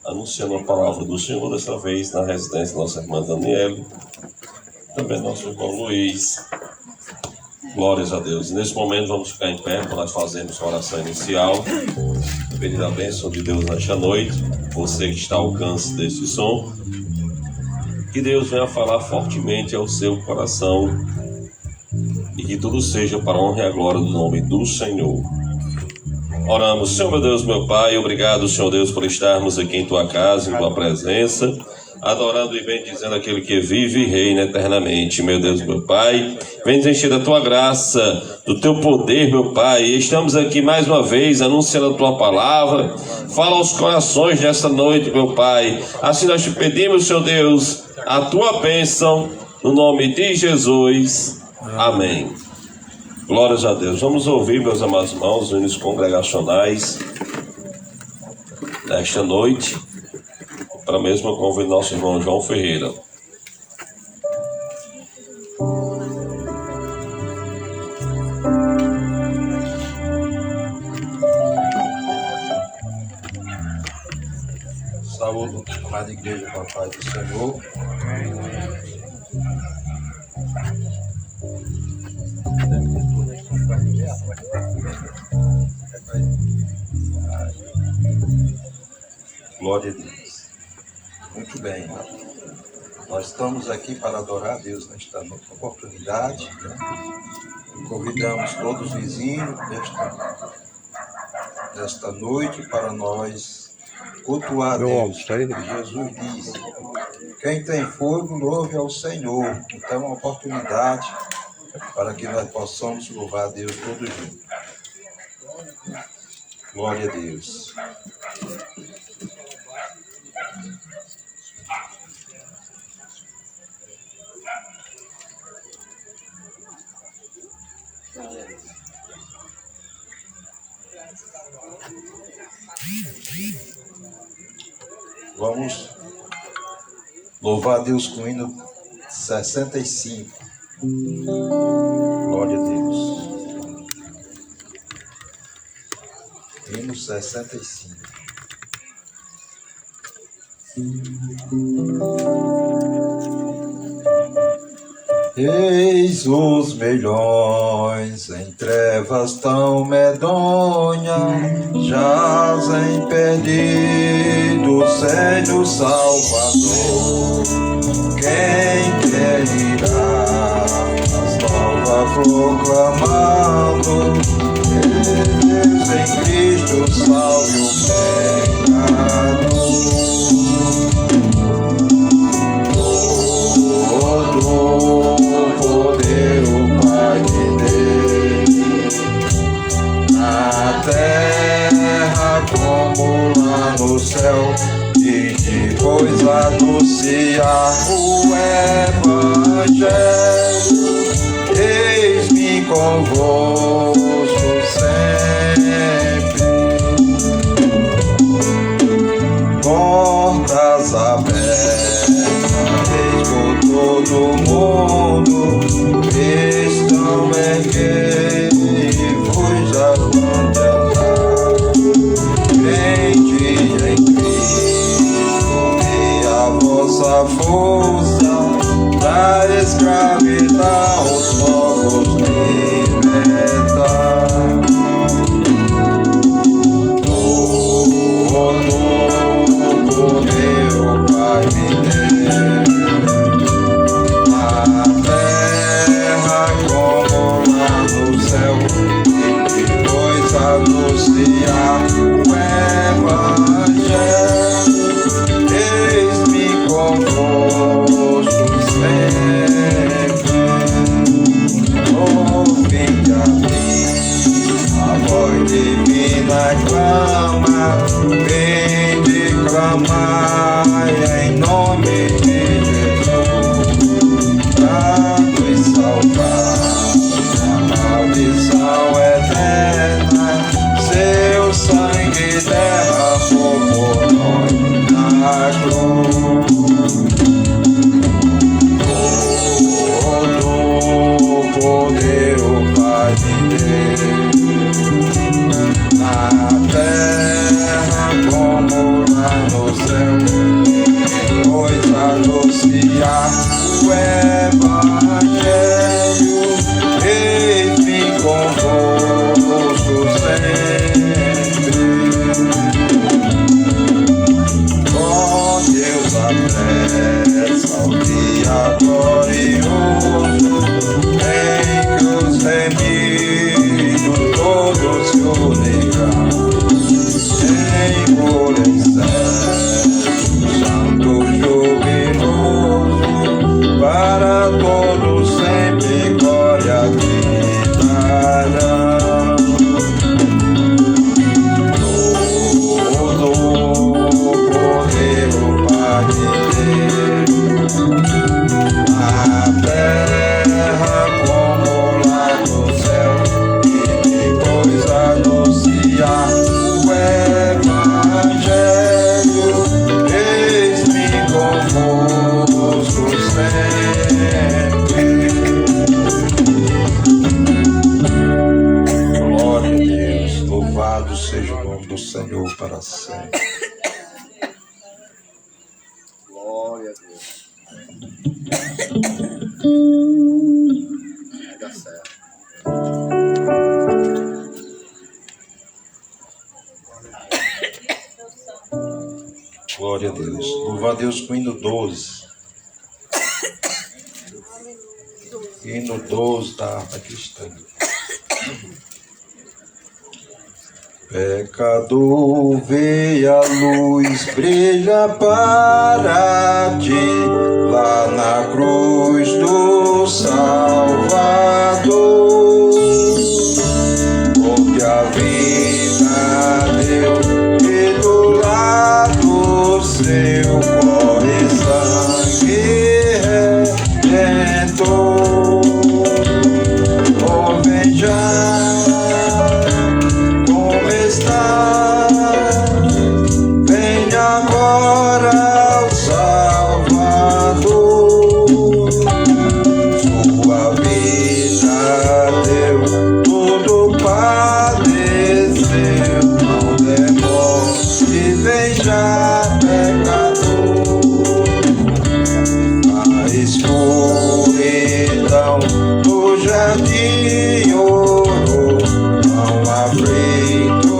anunciando a palavra do Senhor, dessa vez na residência da nossa irmã Daniele, também nosso irmão Luiz. Glórias a Deus. E nesse momento vamos ficar em pé para nós fazermos a oração inicial, pedir a bênção de Deus nesta noite. Você que está ao alcance deste som, que Deus venha falar fortemente ao seu coração e que tudo seja para a honra e a glória do nome do Senhor. Oramos. Senhor meu Deus, meu Pai, obrigado, Senhor Deus, por estarmos aqui em Tua casa, em Tua presença, adorando e bendizendo aquele que vive e reina eternamente. Meu Deus, meu Pai, vem nos encher da Tua graça, do Teu poder, meu Pai. Estamos aqui mais uma vez anunciando a Tua palavra. Fala aos corações nesta noite, meu Pai. Assim nós te pedimos, Senhor Deus, a Tua bênção, no nome de Jesus. Amém. Glórias a Deus. Vamos ouvir, meus amados irmãos, os hinos congregacionais nesta noite. Para mesmo convidar nosso irmão João Ferreira. Saúde, amada igreja, com a paz do Senhor. Glória a Deus. Muito bem, nós estamos aqui para adorar a Deus nesta oportunidade, né? Convidamos todos os vizinhos desta noite para nós cultuar a Deus. Jesus disse: quem tem fogo, louve ao Senhor. Então é uma oportunidade para que nós possamos louvar a Deus todos juntos. Glória a Deus. Vamos louvar a Deus com o hino 65. Glória a Deus. Hino 65. Eis os milhões em trevas tão medonhas, jazem perdidos sem o Salvador. Quem quer irá as novas proclamando, Deus em Cristo salve o pecador. Terra como lá no céu, e depois anunciar o Evangelho. Eis-me convosco sempre, portas abertas, eis por todo mundo, estão erguei-vos as bandas. Crente em Cristo e a vossa força da escravidão os povos libertar. Todo meu Pai me deu, a terra como lá no céu, e depois anunciar eis-me convosco sempre. Ouvi a mim, a voz divina clama, vinde clamar em nome de Jesus, pra nos salvar, a maldição eterna, seu sangue derramou por nós. anunciar o Evangelho, eis-me convosco sempre. Ó Deus, apressa o dia glorioso, em que os remidos todos se unirão em coro santo jubiloso, para todos sempre glória gritarão. Todo poder o Pai de Deus, na terra como lá no céu, e depois anunciar o Evangelho, eis-me convosco sempre. Glória a Deus, louvado seja o nome do Senhor para sempre. Glória a Deus. Vai dar certo. Glória a Deus. Louva a Deus com o hino 12. Hino 12 da harpa cristã. Pecador, vê a luz, brilha para ti, lá na cruz do Salvador. Onde a vida deu e do lado seu corre sangue redentor. Oh, vem já, como está, vem agora o Salvador. Sua vida deu, tudo padeceu, não demore, vem já, pecador. A escuridão do jardim orou, não aflito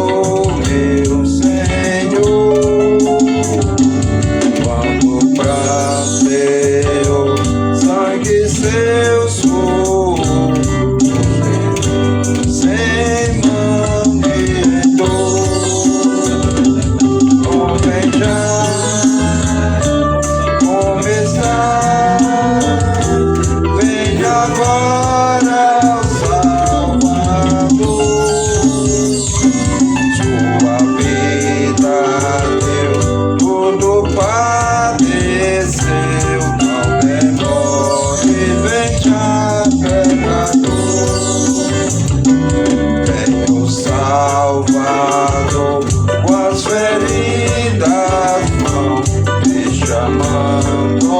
meu Senhor. Quando pranteou, sangue seu suou, sem mangueidor. Oh, vem já, como está, vem agora o Salvador. Sua vida deu, tudo padeceu, não demore, vem já, pecador. Vem o Salvador, com as feridas mãos, te chamando, ó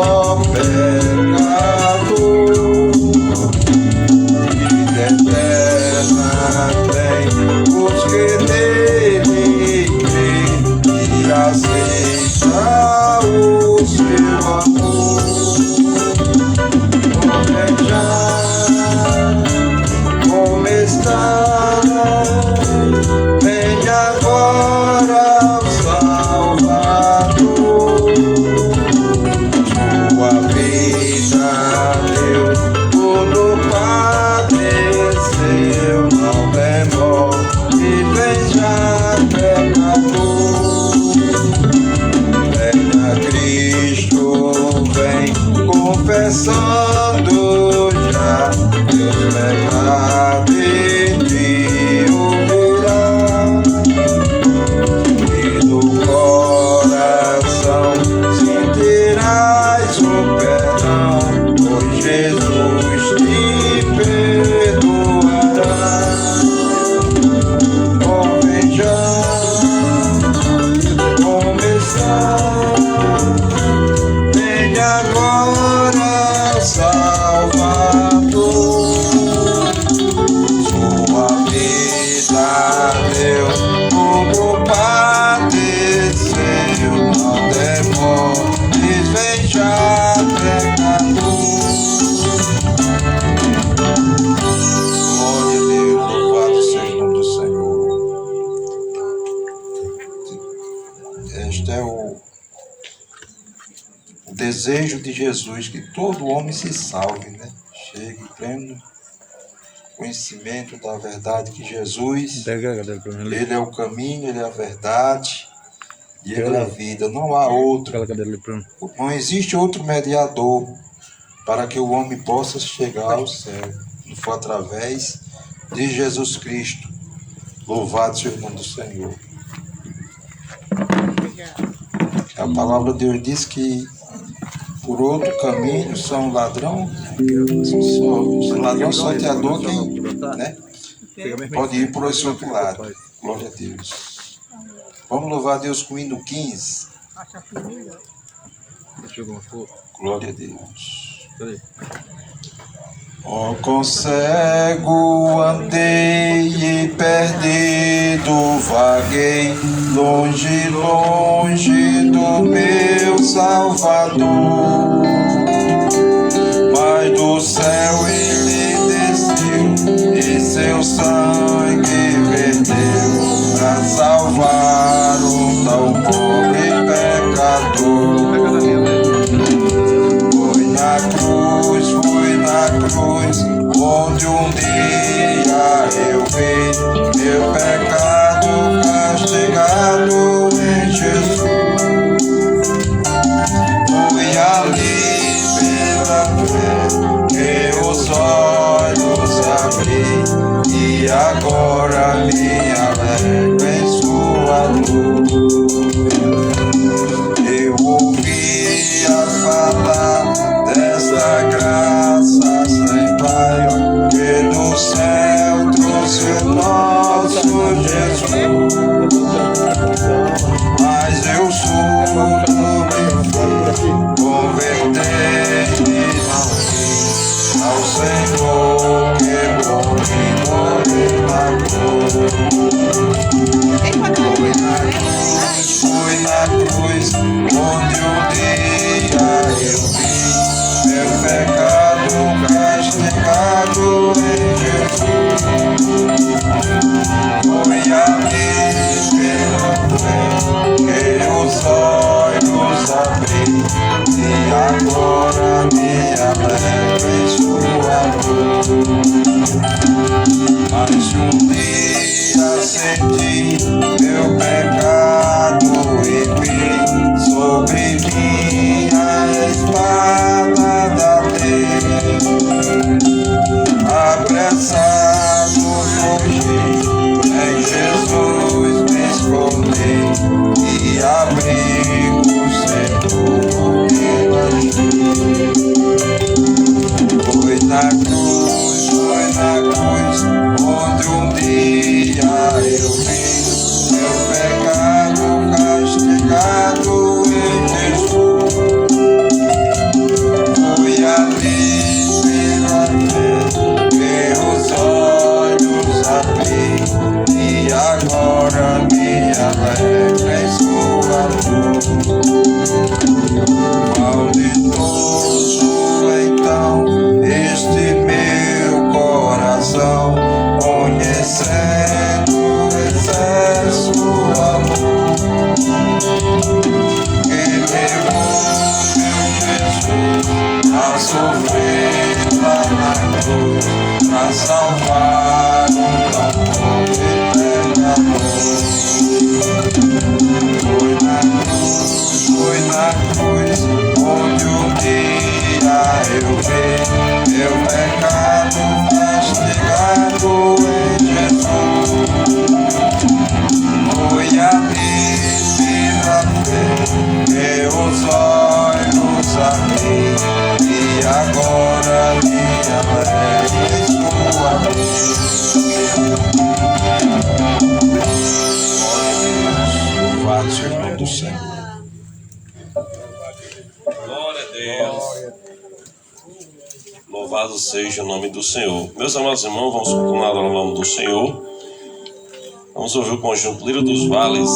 pecador. Vida eterna tem os que nele creem e aceita o seu amor. Vem já, como está, vem agora o Salvador. Sua vida deu, tudo padeceu, não demore, vem já, pecador. Venha Cristo, vem confessando já teus pecados e te ouvirá. E do coração sentirás o perdão, pois Jesus te perdoará. Oh, vem já, como está, vem agora o Salvador. Sua vida deu, tudo padeceu, não demore, vem já, Este é o desejo de Jesus, que todo homem se salve, né? Chegue pleno conhecimento da verdade, que Jesus, Ele é o caminho, Ele é a verdade e Ele é a vida. Não há outro, não existe outro mediador para que o homem possa chegar ao céu. Não for através de Jesus Cristo. Louvado seja o nome do Senhor. A palavra de Deus diz que por outro caminho são ladrão, salteador, quem, né? Pode ir por esse outro lado. Glória a Deus. Vamos louvar a Deus com o hino 15. Glória a Deus. Ó, com cego andei e perdido vaguei, longe, longe do meu Salvador. Mas do céu Ele desceu e seu sangue verteu para salvar um tão pobre pecador. Foi na cruz, onde um dia eu vi meu pecado castigado em Jesus. Foi ali pela fé que os olhos abri, e agora me alegro em sua luz. Eu ouvia falar dessa graça sem pai, que do céu trouxe o nosso Jesus. Mas eu surdo me fui, convertei-me ao Senhor que morreu na cruz. Foi na cruz onde um dia eu vi meu pecado castigado em Jesus. Foi ali pela fé que os olhos abri, e agora me alegro em sua luz. Mas um dia senti meu pecado e vi sobre mim a espada da lei. Apressado fugi, em Jesus me escondi, e abrigo seguro me achei. Foi na cruz, onde um dia eu vi meu pecado castigado em Jesus. Foi ali pela fé que os olhos abri, e agora me alegro em sua luz. Malditoso então este meu coração, conhecendo o excesso amor que levou meu Jesus a sofrer lá na cruz, pra salvar um tão pobre pecador. Foi na cruz onde um dia eu vi meu pecado castigado em Jesus. Foi ali pela fé que os olhos abri, e agora me alegro em sua luz. Louvado seja o nome do Senhor. Glória a Deus. Louvado seja o nome do Senhor. Meus amados irmãos, vamos continuar no nome do Senhor. Vamos ouvir o conjunto Lírio dos Vales.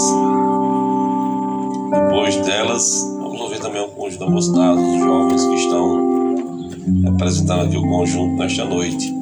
Depois delas, vamos ouvir também o conjunto da mocidade, dos jovens que estão representando aqui o conjunto nesta noite.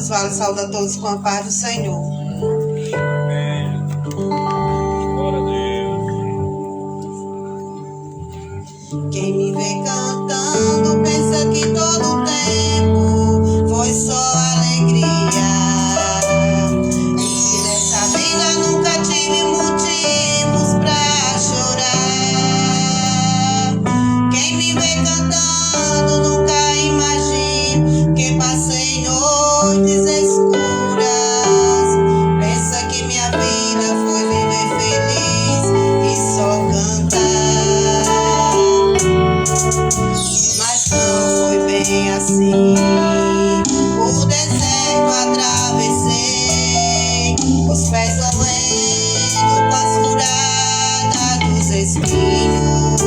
todos, vale saúde a todos com a paz do Senhor. Glória a Deus. Quem me vê cantando pensa que todo tempo foi só alegria. E que nessa vida nunca tive motivos pra chorar. Quem me vê cantando nunca imagina que passei noites escuras. Pensa que minha vida foi viver feliz e só cantar. Mas não foi bem assim. O deserto atravessei, os pés doendo com as furadas dos espinhos.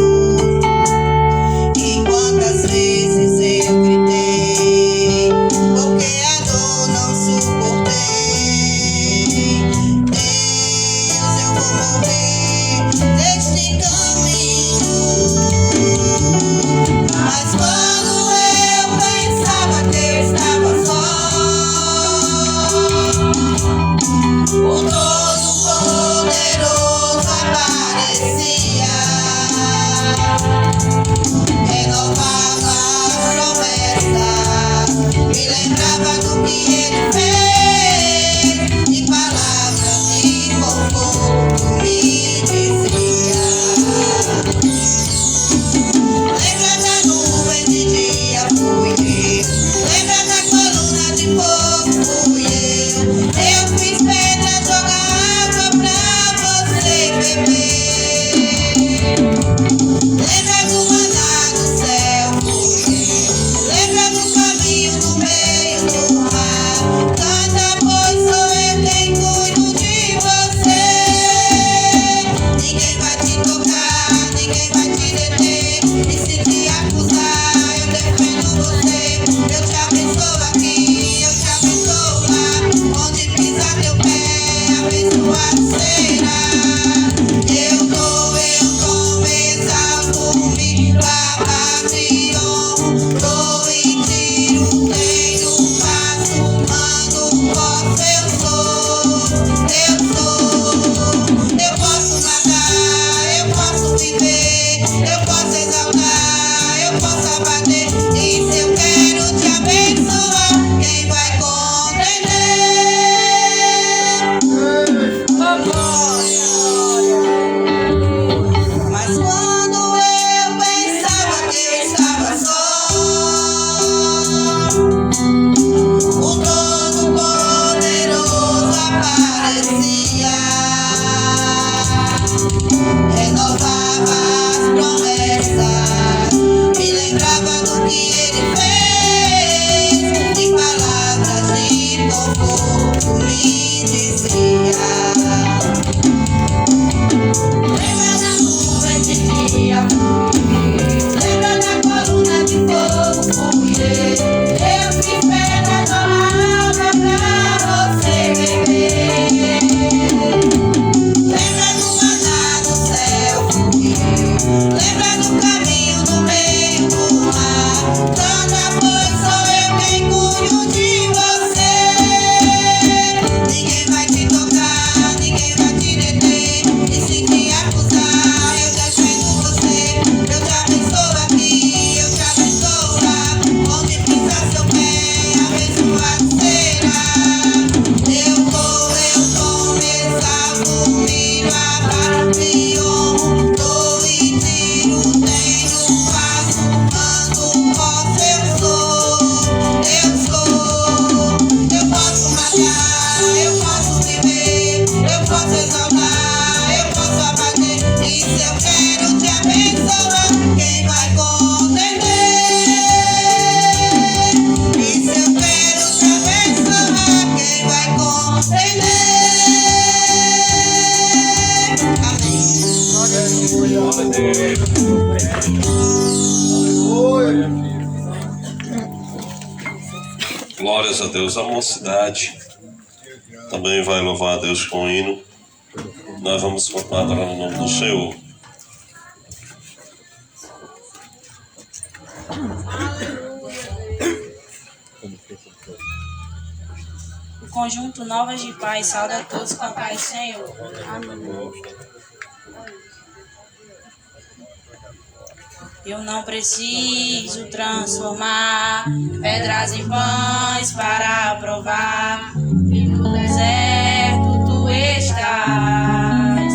E quantas vezes eu gritei, porque a dor não suportei. Deus, eu vou morrer deste caminho. Mas quando eu pensava que eu estava só, o Todo-Poderoso aparecia, renovava as promessas, me lembrava do que Ele fez, e palavras de conforto me dizia. Lembra da nuvem de dia, fui eu. Lembra da coluna de fogo, fui eu. Eu fiz pedra jogar água pra você beber. Lembra do maná do céu, fui eu. Lembra do caminho no meio do mar. Canta, pois sou eu quem cuido de você. Ninguém vai te tocar, ninguém vai te deter. E se te acusar, eu defendo você. Eu te abençoo aqui, eu te abençoo lá. Onde pisar teu pé, abençoado será. Eu dou, me exalto, me abaixo e honro. Dou e tiro, tenho, faço, mando, posso, eu sou. Eu posso matar, eu posso viver, eu posso exaltar, eu posso abater. E se eu quero te abençoar, quem vai compreender? Mas quando eu pensava que eu estava só, o Todo-Poderoso aparecia, renovava as promessas, me lembrava do que Ele fez, e palavras de conforto me dizia. Lembra da nuvem de dia, lembra da coluna de fogo, fui eu. Eu fiz pedra jogar água pra você beber. Lembra do maná do céu, fui eu. Lembra do caminho no meio do mar. Canta, pois sou eu quem cuido de você. Ninguém vai te tocar, ninguém vai te deter. E se te acusar, eu defendo você. Eu te abençoo aqui, eu te abençoo lá. Onde pisar seu pé, abençoado será. Eu dou, me exalto, miro, abaixo e honro. Dou e tiro, tenho, faço, mando, posso, eu sou. Eu posso matar, eu posso viver, eu posso exaltar, eu posso abater. E se eu quero te abençoar, quem vai compreender? E se eu quero te abençoar, quem vai compreender? Amém. Glória a Deus. Glórias a Deus. A mocidade também vai louvar a Deus com o hino. Nós vamos continuar adorando o nome do Senhor. conjunto Novas de Paz, saúde a todos com a paz, Senhor. Amém. Eu não preciso transformar pedras em pães para provar que no deserto tu estás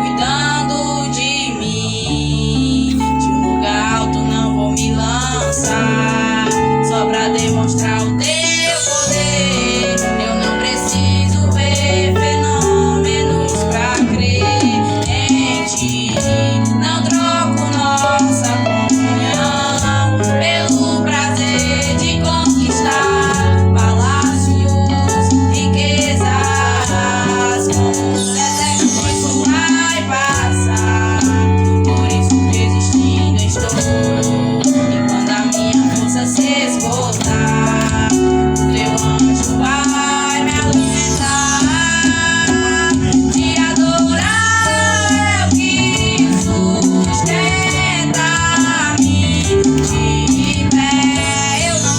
cuidando de mim. De um lugar alto não vou me lançar só pra demonstrar o teu poder. Eu não preciso ver fenômenos pra crer em ti. Não troco nossa comunhão pelo prazer de conquistar palácios, riquezas, como um deserto isso vai passar. Por isso resistindo estou, e quando a minha força se esgotar, o teu anjo vai me alimentar. Te adorar é o que sustenta-me. De pé eu não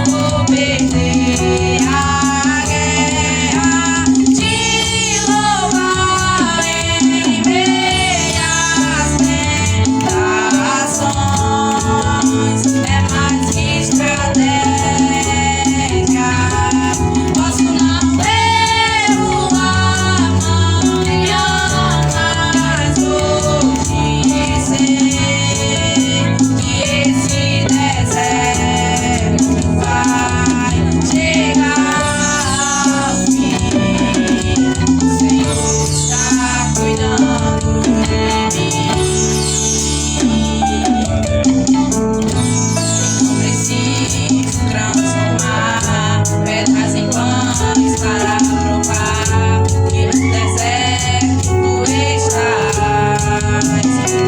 vou perder a guerra. Te louvar em meias tentações é mais que estratégia. Posso não ver o amanhã, mas vou dizer que esse deserto vai chegar ao fim. O Senhor está cuidando de mim. Não preciso transformar pedras em pães para provar que no deserto tu estás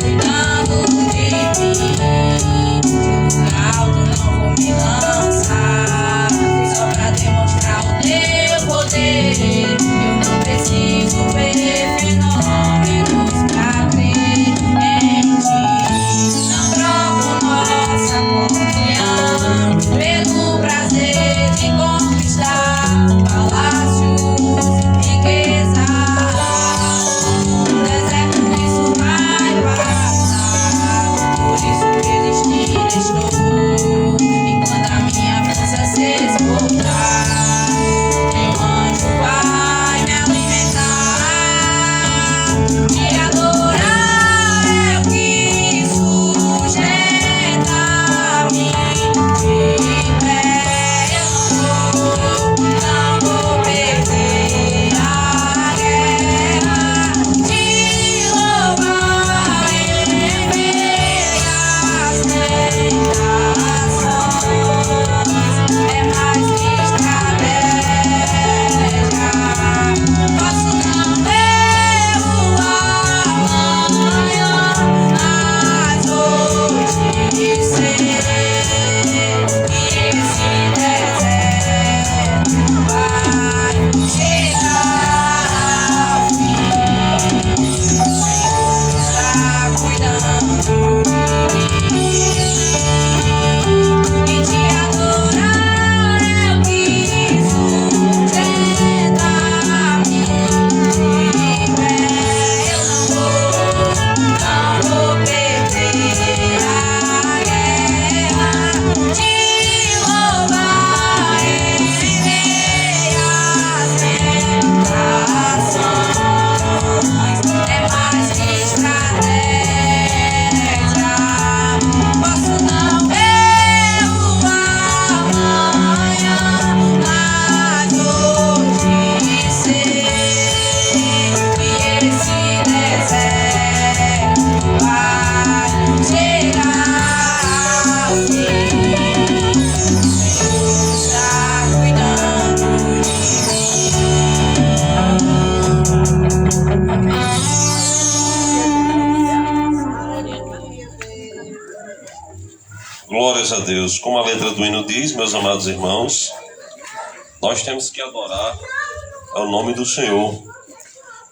cuidando de mim. De um alto não vou me lançar só pra demonstrar o teu poder. Eu não preciso ver fenômenos pra crer em ti. Não troco nossa comunhão pelo prazer de conquistar palácios, riquezas. No deserto isso vai passar, por isso resistindo estou. E quando a minha força se esgotar, meu anjo vai me alimentar. Te adorar é o que sustenta-me. De pé eu não vou perder a guerra. Te louvar em meias tentações é mais que estratégia. Posso não ver o amanhã, mas vou dizer que esse deserto vai chegar ao fim. O Senhor está cuidando de mim. E te adorar é o que sustenta-me. De pé eu não vou perder a guerra. Te louvar em meias tentações é mais que estratégia. Posso não ver o amanhã, mas vou dizer que esse deserto vai chegar ao fim. O Senhor está cuidando de Glórias a Deus. Como a letra do hino diz, meus amados irmãos, nós temos que adorar ao nome do Senhor,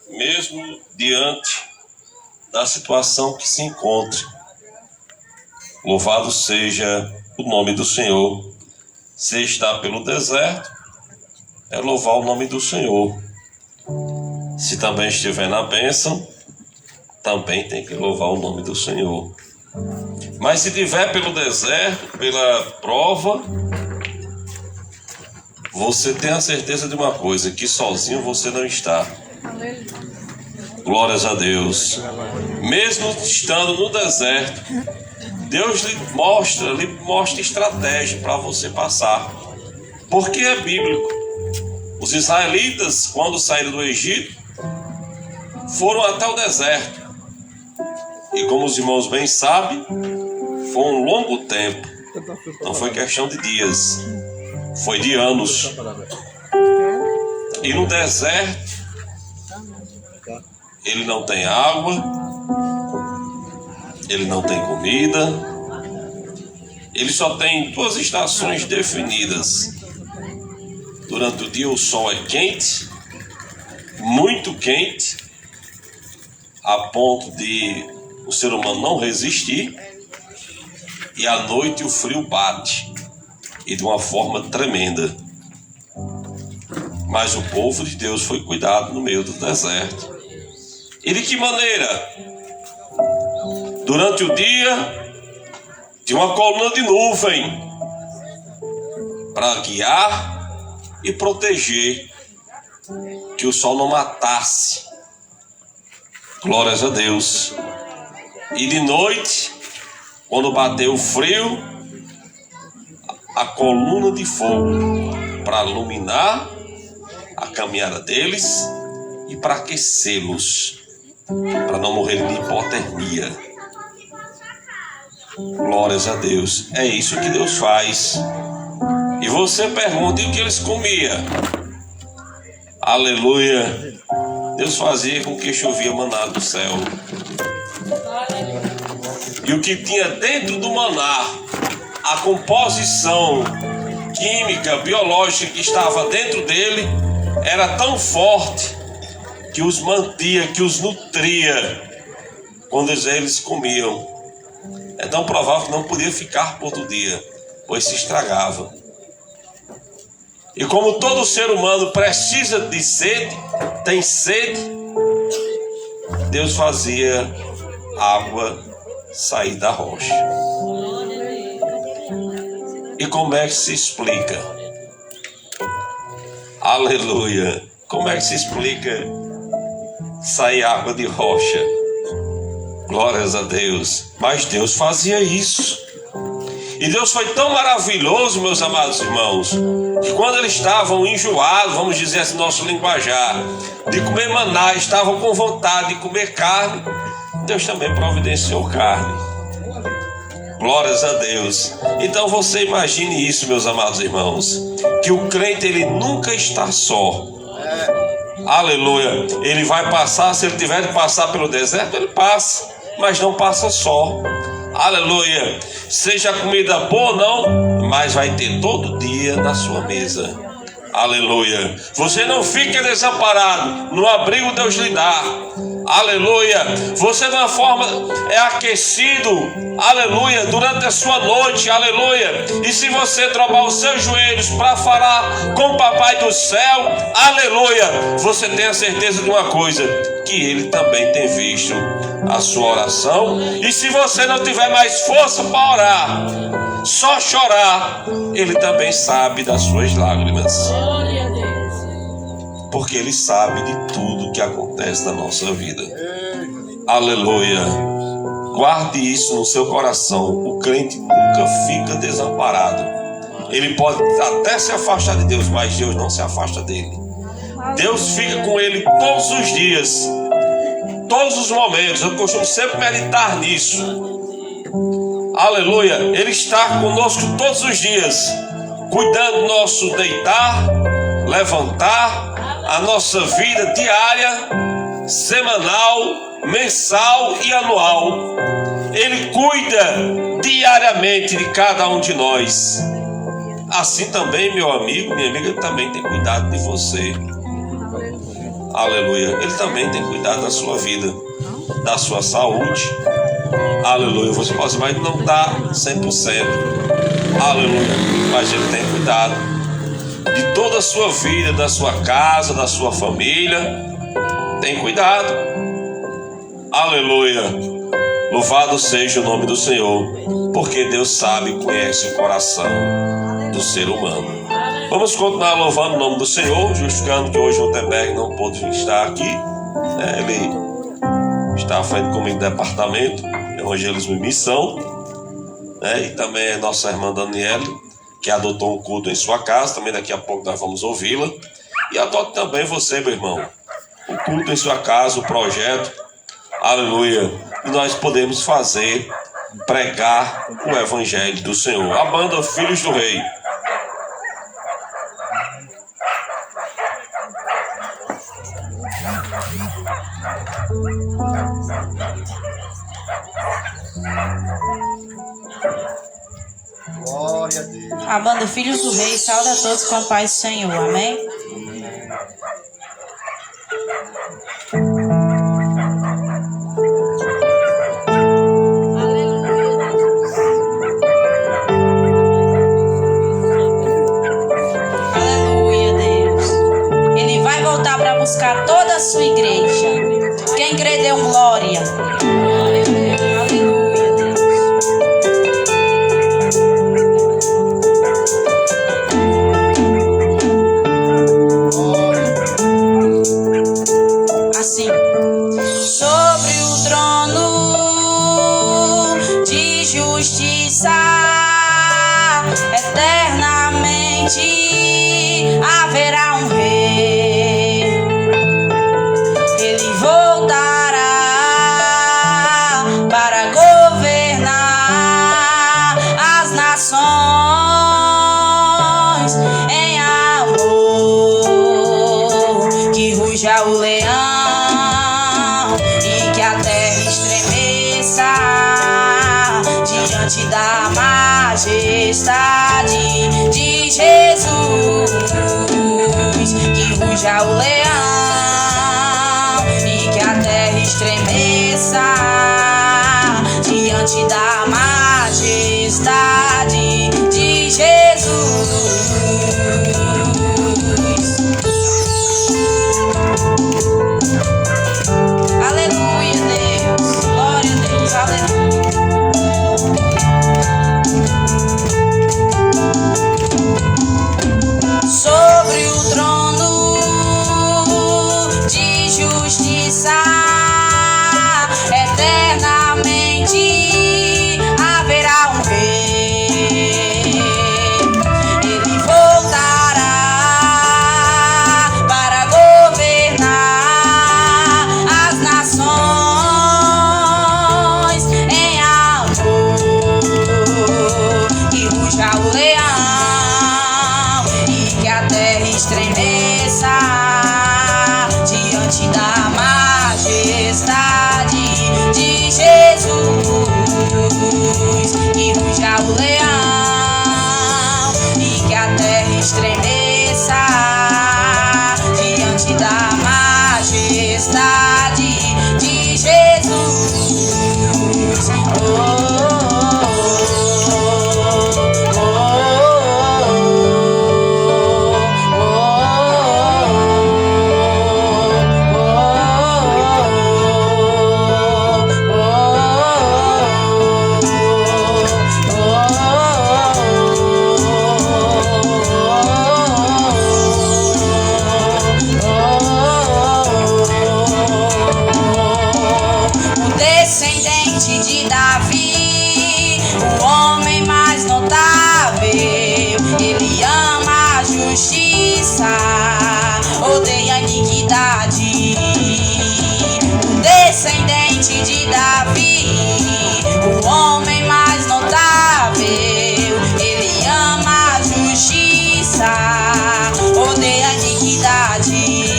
mesmo diante da situação que se encontre. Louvado seja o nome do Senhor. Se está pelo deserto, é louvar o nome do Senhor. Se também estiver na bênção, também tem que louvar o nome do Senhor. Mas se estiver pelo deserto, pela prova, você tem a certeza de uma coisa, que sozinho você não está. Glórias a Deus. Mesmo estando no deserto, Deus lhe mostra estratégia para você passar. Porque é bíblico. Os israelitas, quando saíram do Egito, foram até o deserto. E como os irmãos bem sabem, foi um longo tempo. Não foi questão de dias, foi de anos. E no deserto, ele não tem água, ele não tem comida, ele só tem 2 estações definidas. Durante o dia o sol é quente, muito quente, a ponto de o ser humano não resistir, e à noite o frio bate, e de uma forma tremenda. Mas o povo de Deus foi cuidado no meio do deserto. E de que maneira? Durante o dia, tinha uma coluna de nuvem para guiar e proteger, que o sol não matasse. Glórias a Deus. E de noite, quando bateu o frio, a coluna de fogo para iluminar a caminhada deles e para aquecê-los, para não morrerem de hipotermia. Glórias a Deus. É isso que Deus faz. E você pergunta, e o que eles comiam? Aleluia. Deus fazia com que chovia maná do céu. E o que tinha dentro do maná, a composição química, biológica que estava dentro dele, era tão forte que os mantia, que os nutria quando eles comiam. É tão provável que não podia ficar por outro dia, pois se estragava. E como todo ser humano precisa de sede, tem sede, Deus fazia água sair da rocha. E como é que se explica? Aleluia! Como é que se explica sair água de rocha? Glórias a Deus! Mas Deus fazia isso. E Deus foi tão maravilhoso, meus amados irmãos, que quando eles estavam enjoados, vamos dizer assim, nosso linguajar, de comer maná, estavam com vontade de comer carne, Deus também providenciou carne. Glórias a Deus. Então você imagine isso, meus amados irmãos, que o crente, ele nunca está só. Aleluia. Ele vai passar, se ele tiver de passar pelo deserto, ele passa, mas não passa só. Aleluia. Seja comida boa ou não, mas vai ter todo dia na sua mesa. Aleluia. Você não fica desamparado. No abrigo Deus lhe dá. Aleluia. Você de uma forma é aquecido. Aleluia. Durante a sua noite. Aleluia. E se você dobrar os seus joelhos para falar com o Papai do céu, aleluia, você tem a certeza de uma coisa, que Ele também tem visto a sua oração. E se você não tiver mais força para orar, só chorar, Ele também sabe das suas lágrimas. Glória a Deus. Porque Ele sabe de tudo que acontece na nossa vida. Aleluia. Guarde isso no seu coração. O crente nunca fica desamparado. Ele pode até se afastar de Deus, mas Deus não se afasta dele. Deus fica com ele todos os dias, todos os momentos. Eu costumo sempre meditar nisso. Aleluia. Ele está conosco todos os dias, cuidando do nosso deitar, levantar, a nossa vida diária, semanal, mensal e anual. Ele cuida diariamente de cada um de nós. Assim também, meu amigo, minha amiga, ele também tem cuidado de você. Aleluia. Ele também tem cuidado da sua vida, da sua saúde. Aleluia. Você pode mais não estar 100%. Aleluia. Mas Ele tem cuidado. de toda a sua vida, da sua casa, da sua família. Tem cuidado. Aleluia. Louvado seja o nome do Senhor, porque Deus sabe e conhece o coração do ser humano. Vamos continuar louvando o nome do Senhor, justificando que hoje o Otenberg não pôde estar aqui. Ele está à frente comigo do departamento Evangelismo e Missão, e também é nossa irmã Daniela, que adotou um culto em sua casa. Também daqui a pouco nós vamos ouvi-la. E adote também você, meu irmão, o culto em sua casa, o projeto, aleluia, e nós podemos fazer, pregar o Evangelho do Senhor. A banda Filhos do Rei. Glória a Deus. A banda Filhos do Rei sauda a todos com a paz do Senhor. Amém? Aleluia, Deus. Ele vai voltar para buscar toda a sua igreja. Quem crê, dê um glória. Aleluia, Deus. Assim, sobre o trono de justiça, eternamente haverá um rei. Ele voltará para governar as nações em amor. Que ruja o leão e que a terra estremeça diante da majestade de Jesus. Que ruja o leão e que a terra estremeça diante da majestade de Jesus. Aleluia, Deus. Glória a Deus. Aleluia. Sobre o trono de justiça, eternamente haverá um rei. Ele voltará para governar as nações em amor. Que ruja o leão e que a terra estremeça diante da majestade de Jesus. Que ruja o leão e que a terra estremeça diante da majestade de Jesus. O descendente de Davi, o homem mais notável, ele ama a justiça, odeia a iniquidade. O descendente de Davi, o homem mais notável, ele ama a justiça, odeia a iniquidade.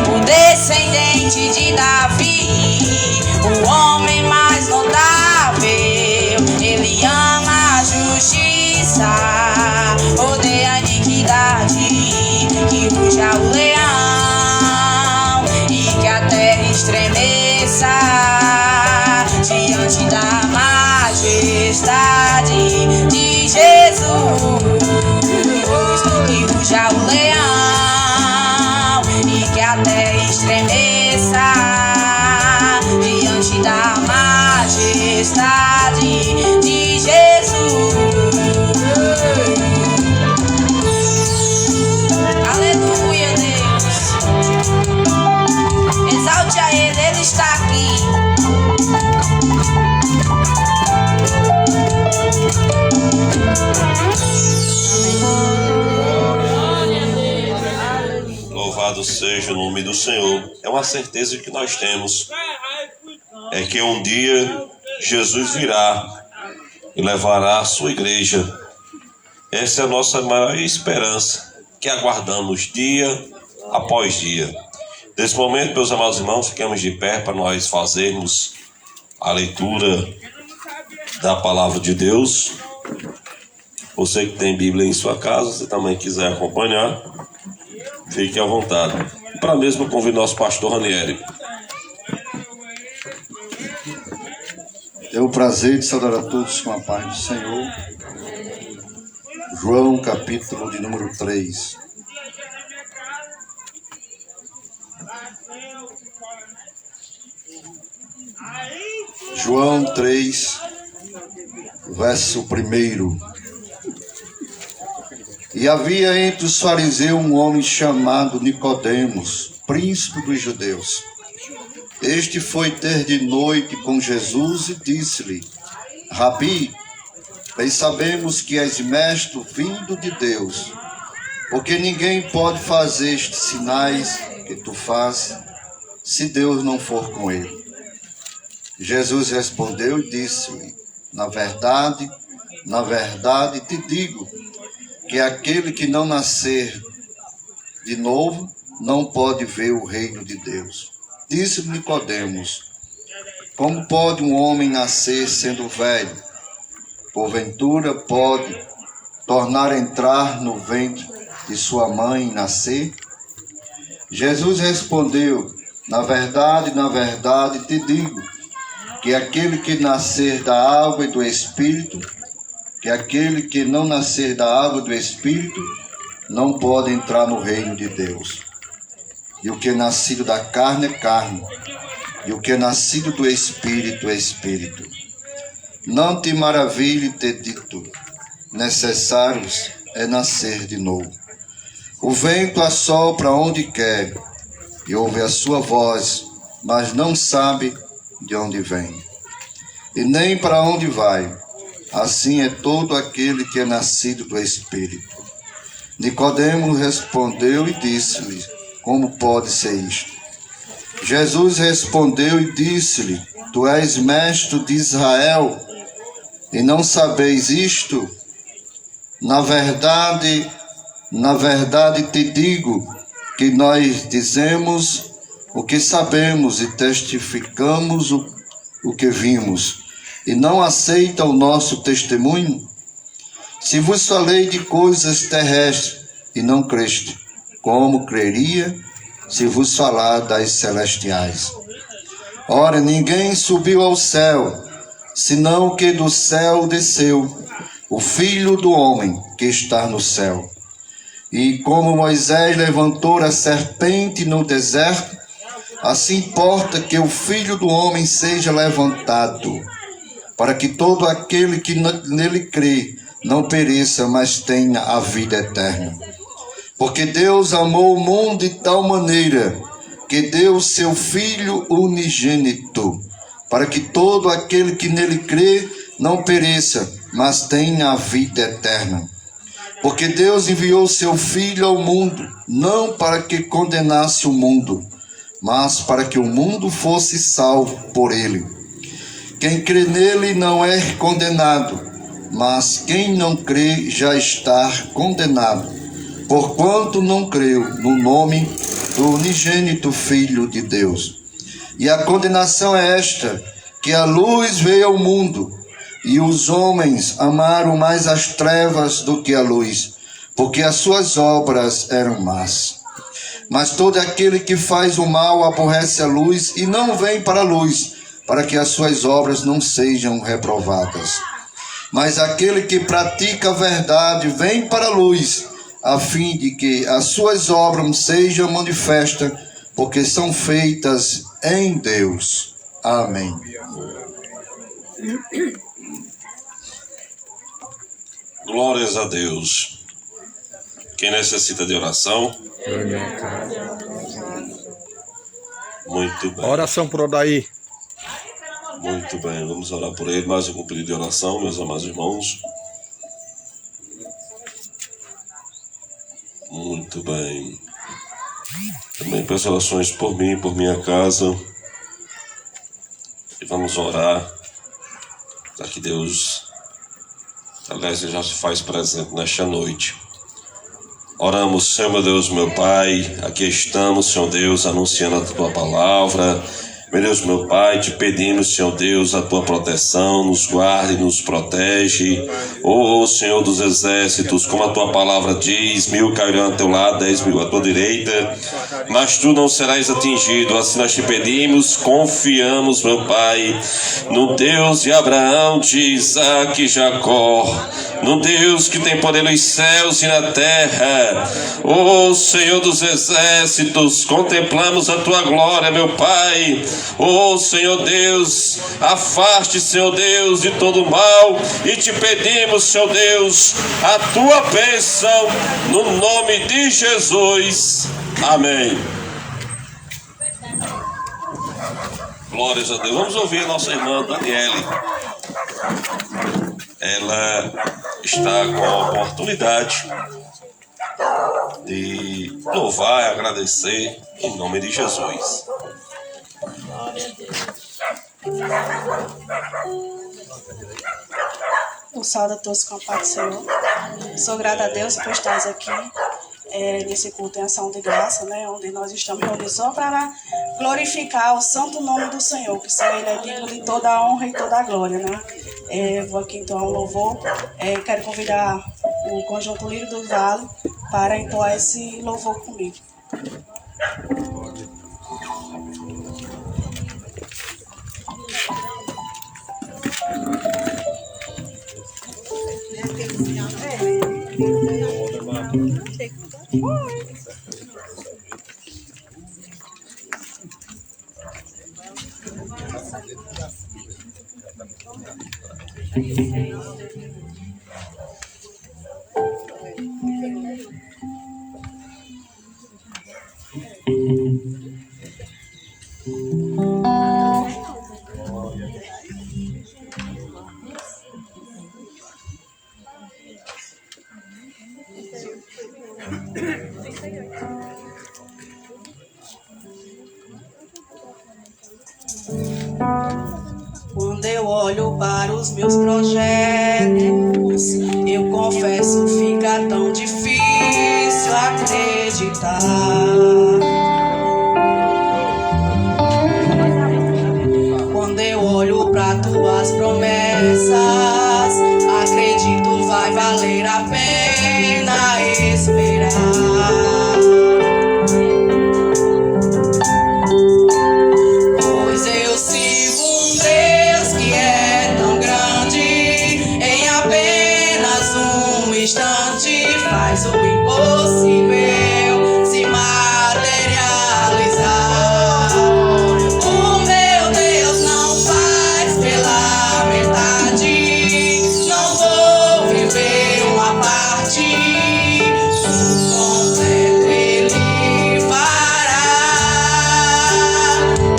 O descendente de Davi, o homem mais notável, ele ama a justiça, odeia a iniquidade. Que ruja o leão e que a terra estremeça diante da majestade de Jesus. Que seja o nome do Senhor. É uma certeza que nós temos. É que um dia Jesus virá e levará a sua igreja. Essa é a nossa maior esperança, que aguardamos dia após dia. Nesse momento, meus amados irmãos, ficamos de pé para nós fazermos a leitura da palavra de Deus. Você que tem Bíblia em sua casa, se também quiser acompanhar, fique à vontade. E para mesmo convido nosso pastor Ranieri. Tenho o prazer de saudar a todos com a paz do Senhor. João, capítulo de número 3. João 3, verso 1. E havia entre os fariseus um homem chamado Nicodemos, príncipe dos judeus. Este foi ter de noite com Jesus e disse-lhe: Rabi, bem sabemos que és mestre vindo de Deus, porque ninguém pode fazer estes sinais que tu fazes, se Deus não for com ele. Jesus respondeu e disse-lhe: na verdade te digo, que aquele que não nascer de novo não pode ver o reino de Deus. Disse Nicodemos: como pode um homem nascer sendo velho? Porventura pode tornar a entrar no ventre de sua mãe e nascer? Jesus respondeu: na verdade te digo, que aquele que nascer da água e do Espírito, que aquele que não nascer da água e do Espírito, não pode entrar no reino de Deus. E o que é nascido da carne é carne, e o que é nascido do Espírito é Espírito. Não te maravilhe ter dito: necessário é nascer de novo. O vento assopra onde quer, e ouve a sua voz, mas não sabe de onde vem, e nem para onde vai. Assim é todo aquele que é nascido do Espírito. Nicodemos respondeu e disse-lhe: como pode ser isto? Jesus respondeu e disse-lhe: tu és mestre de Israel e não sabeis isto? Na verdade te digo que nós dizemos o que sabemos e testificamos o que vimos, e não aceita o nosso testemunho? Se vos falei de coisas terrestres e não creste, como creria se vos falar das celestiais? Ora, ninguém subiu ao céu, senão o que do céu desceu, o Filho do homem que está no céu. E como Moisés levantou a serpente no deserto, assim importa que o Filho do homem seja levantado, para que todo aquele que nele crê não pereça, mas tenha a vida eterna. Porque Deus amou o mundo de tal maneira que deu seu Filho unigênito, para que todo aquele que nele crê não pereça, mas tenha a vida eterna. Porque Deus enviou seu Filho ao mundo, não para que condenasse o mundo, mas para que o mundo fosse salvo por ele. Quem crê nele não é condenado, mas quem não crê já está condenado, porquanto não creu no nome do unigênito Filho de Deus. E a condenação é esta, que a luz veio ao mundo, e os homens amaram mais as trevas do que a luz, porque as suas obras eram más. Mas todo aquele que faz o mal aborrece a luz e não vem para a luz, para que as suas obras não sejam reprovadas. Mas aquele que pratica a verdade vem para a luz, a fim de que as suas obras sejam manifestas, porque são feitas em Deus. Amém. Glórias a Deus. Quem necessita de oração? Muito bem. Oração por Odaí. Muito bem, vamos orar por ele. Mais um pedido de oração, meus amados irmãos. Muito bem. Também peço orações por mim, por minha casa. E vamos orar para que Deus, aliás, já se faz presente nesta noite. Oramos, Senhor meu Deus, meu Pai, aqui estamos, Senhor Deus, anunciando a Tua palavra. Meu Deus, meu Pai, te pedimos, Senhor Deus, a Tua proteção, nos guarde, nos protege. Ó Senhor dos exércitos, como a Tua palavra diz, 1000 cairão ao teu lado, 10.000 à tua direita, mas Tu não serás atingido. Assim nós te pedimos, confiamos, meu Pai, no Deus de Abraão, de Isaac e Jacó, no Deus que tem poder nos céus e na terra. Ó Senhor dos exércitos, contemplamos a Tua glória, meu Pai. Ó Senhor Deus, afaste, Senhor Deus, de todo mal, e te pedimos, Senhor Deus, a Tua bênção, no nome de Jesus. Amém. Glórias a Deus. Vamos ouvir a nossa irmã Daniele. Ela está com a oportunidade de louvar e agradecer em nome de Jesus. Eu saúdo a todos com a paz do Senhor. Sou grata a Deus por estar aqui nesse culto em ação de graça, né, onde nós estamos reunidos só para glorificar o santo nome do Senhor, que só Ele é digno de toda a honra e toda a glória, né? Vou aqui entoar um louvor. Quero convidar o Conjunto Lírio do Vale para entoar esse louvor comigo. Quando eu olho para os meus projetos, eu confesso, fica tão difícil acreditar. Quando eu olho para tuas promessas, acredito vai valer a pena esperar. Pois eu sigo um Deus que é tão grande, em apenas um instante faz o impossível se materializar. O meu Deus não faz pela metade, não vou viver uma parte, o completo Ele fará.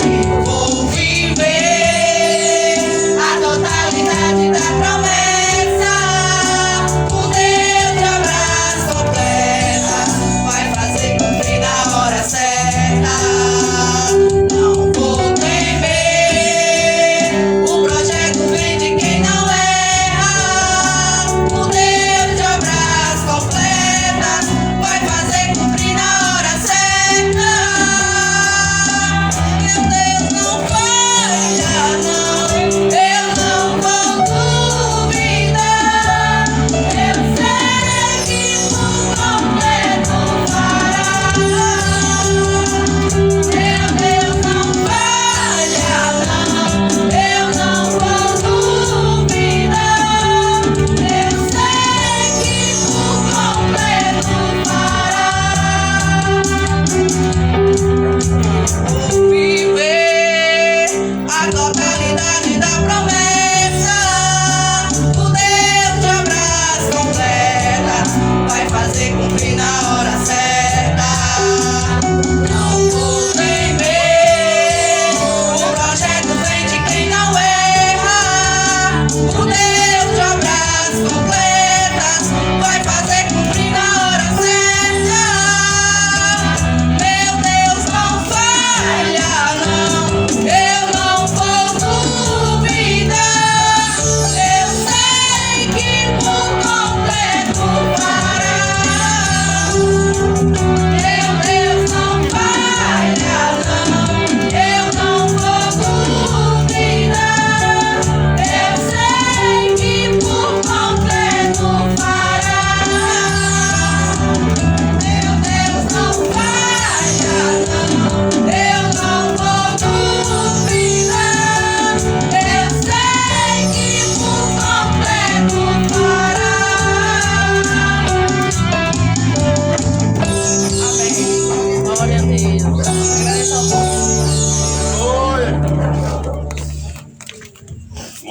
Eu vou viver a totalidade da promessa, o Deus de abraço completa vai fazer cumprir na hora certa. Não vou temer, o projeto vem de quem não erra, o Deus de abraço completa vai fazer cumprir na hora certa. Meu Deus não falha, não, eu não vou duvidar, eu sei que por completo fará. Meu Deus não falha, não, eu não vou duvidar, eu sei que por completo fará. Vou viver a totalidade da promessa, o Deus de abraço completa vai fazer cumprir na hora certa. Não vou temer, o projeto vem de quem não erra, o Deus de abraço completa vai fazer cumprir na hora certa. Meu Deus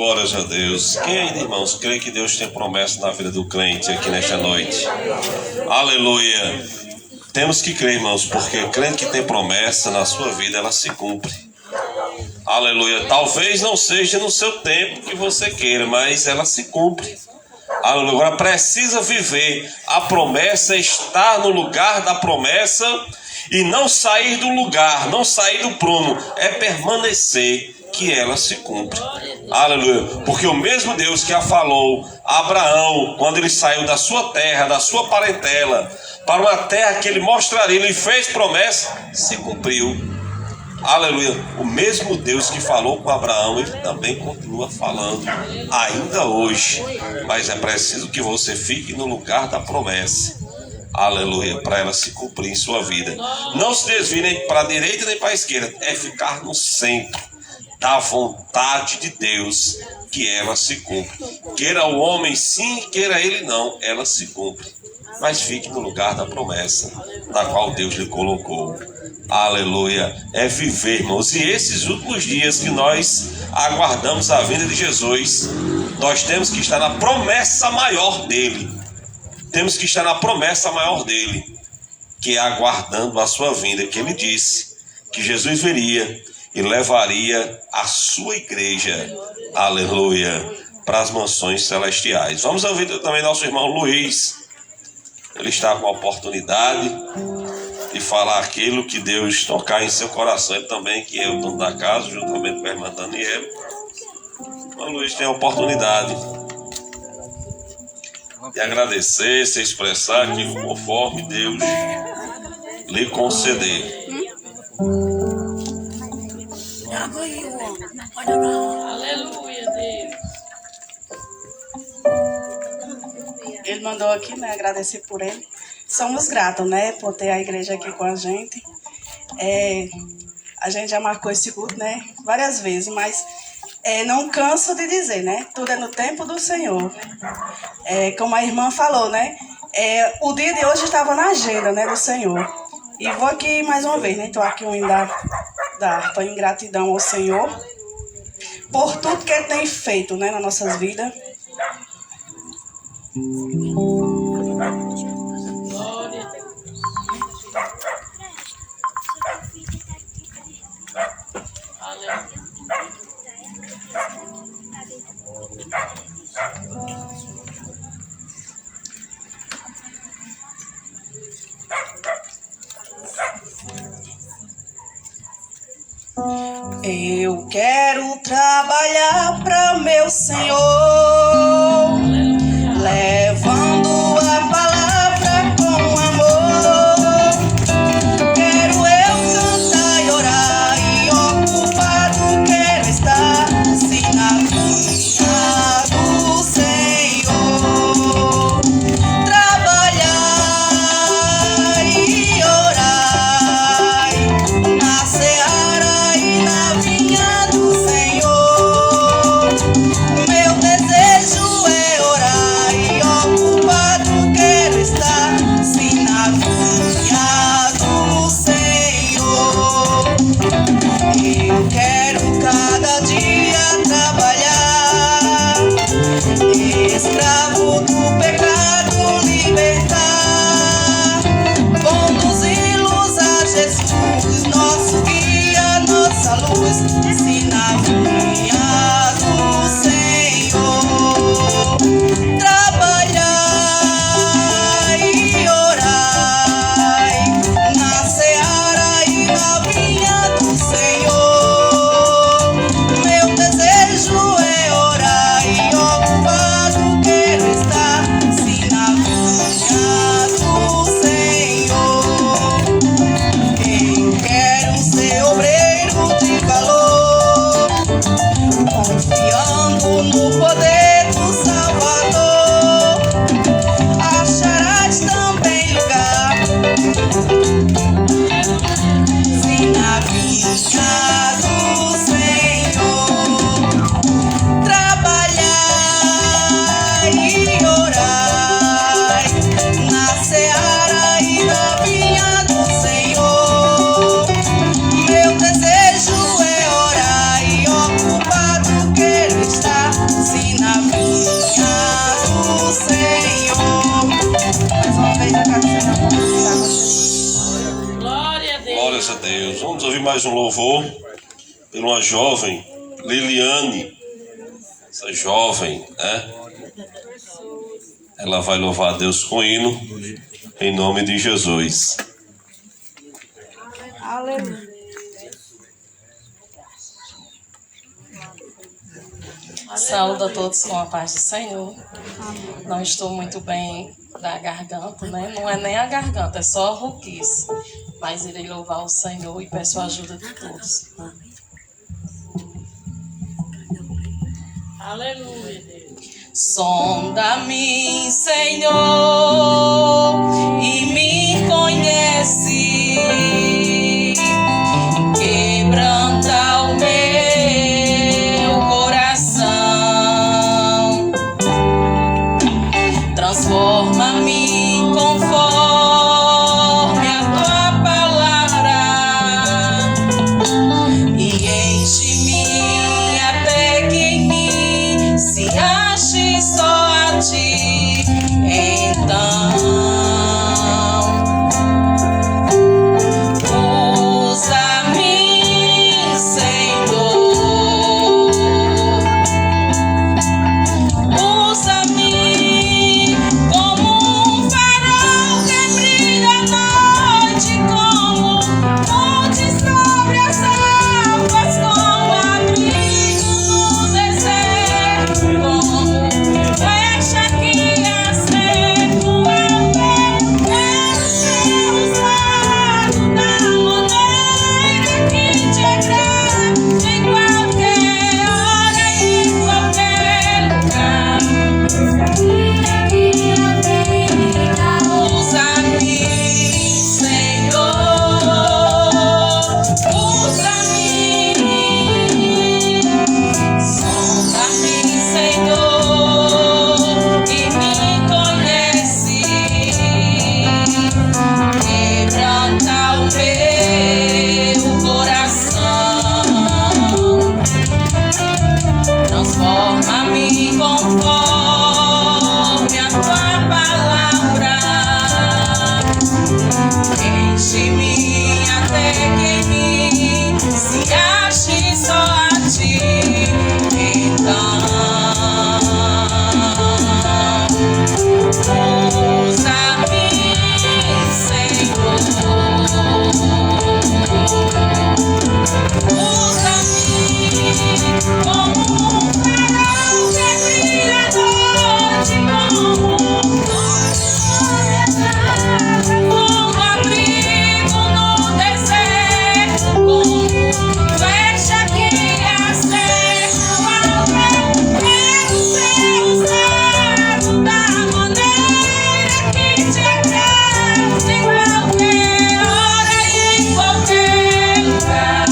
Glórias a Deus. Quem aí, irmãos, crê que Deus tem promessa na vida do crente aqui nesta noite? Aleluia. Temos que crer, irmãos, porque crente que tem promessa na sua vida, ela se cumpre. Aleluia. Talvez não seja no seu tempo que você queira, mas ela se cumpre. Aleluia. Agora precisa viver a promessa, estar no lugar da promessa e não sair do lugar, não sair do prumo, é permanecer que ela se cumpre. Aleluia. Porque o mesmo Deus que a falou a Abraão, quando ele saiu da sua terra, da sua parentela, para uma terra que ele mostraria, ele fez promessa, se cumpriu. Aleluia. O mesmo Deus que falou com Abraão, ele também continua falando ainda hoje. Mas é preciso que você fique no lugar da promessa. Aleluia. Para ela se cumprir em sua vida. Não se desvie nem para a direita nem para a esquerda. É ficar no centro da vontade de Deus, que ela se cumpre. Queira o homem sim, queira ele não, ela se cumpre. Mas fique no lugar da promessa, na qual Deus lhe colocou. Aleluia. É viver, irmãos. E esses últimos dias que nós aguardamos a vinda de Jesus, nós temos que estar na promessa maior dele. Temos que estar na promessa maior dele, que é aguardando a sua vinda, que ele disse que Jesus viria e levaria a sua igreja, aleluia, para as mansões celestiais. Vamos ouvir também nosso irmão Luiz. Ele está com a oportunidade de falar aquilo que Deus tocar em seu coração. Ele também, que é o dono da casa, juntamente com a irmã Daniela. O Luiz tem a oportunidade de agradecer, se expressar aqui conforme Deus lhe conceder. Aleluia, Deus. Ele mandou aqui, né, agradecer por ele. Somos gratos, né, por ter a igreja aqui com a gente. A gente já marcou esse culto, né, várias vezes, mas não canso de dizer, né, tudo é no tempo do Senhor. Como a irmã falou, né, o dia de hoje estava na agenda, né, do Senhor. E vou aqui mais uma vez, né, estou aqui ainda estou em gratidão ao Senhor por tudo que Ele tem feito, né, nas nossas vidas. Eu quero trabalhar para meu Senhor, levando a palavra com amor. Quero eu cantar e orar e ocupado quero estar, sim, na vinha do Senhor. Trabalhar e orar na seara e na vinha do Senhor. Meu desejo é orar e mais um louvor por uma jovem, Liliane. Essa jovem, né? Ela vai louvar a Deus com hino, em nome de Jesus. Aleluia. Saúdo a todos com a paz do Senhor. Não estou muito bem da garganta, né? Não é nem a garganta, é só a rouquice. Mas irei louvar o Senhor e peço a ajuda de todos. Aleluia, Deus. Sonda-me, Senhor, e me conhece. Quebranta o meu coração. Transforma-me conforme a tua palavra e enche-me até que em mim se ache só a ti. Então usa-me, Senhor. Usa-me como um farol que brilha à noite, como fonte sobre as águas, como abrigo no deserto, como flecha que acerta o alvo. Quero ser usado da maneira que te agrada, em qualquer hora e em qualquer lugar. Usa-me, Senhor, usa-me. Sonda-me, Senhor, e me conhece. Quebranta o meu coração. Transforma-me conforme a tua palavra. Enche-me até que em mim se ache só a ti. Então usa-me, Senhor. Usa-me como um farol que brilha à noite, como abrigo no deserto, como flecha que acerta o alvo. Quero ser usado da maneira que te agrada, em qualquer hora e em qualquer lugar.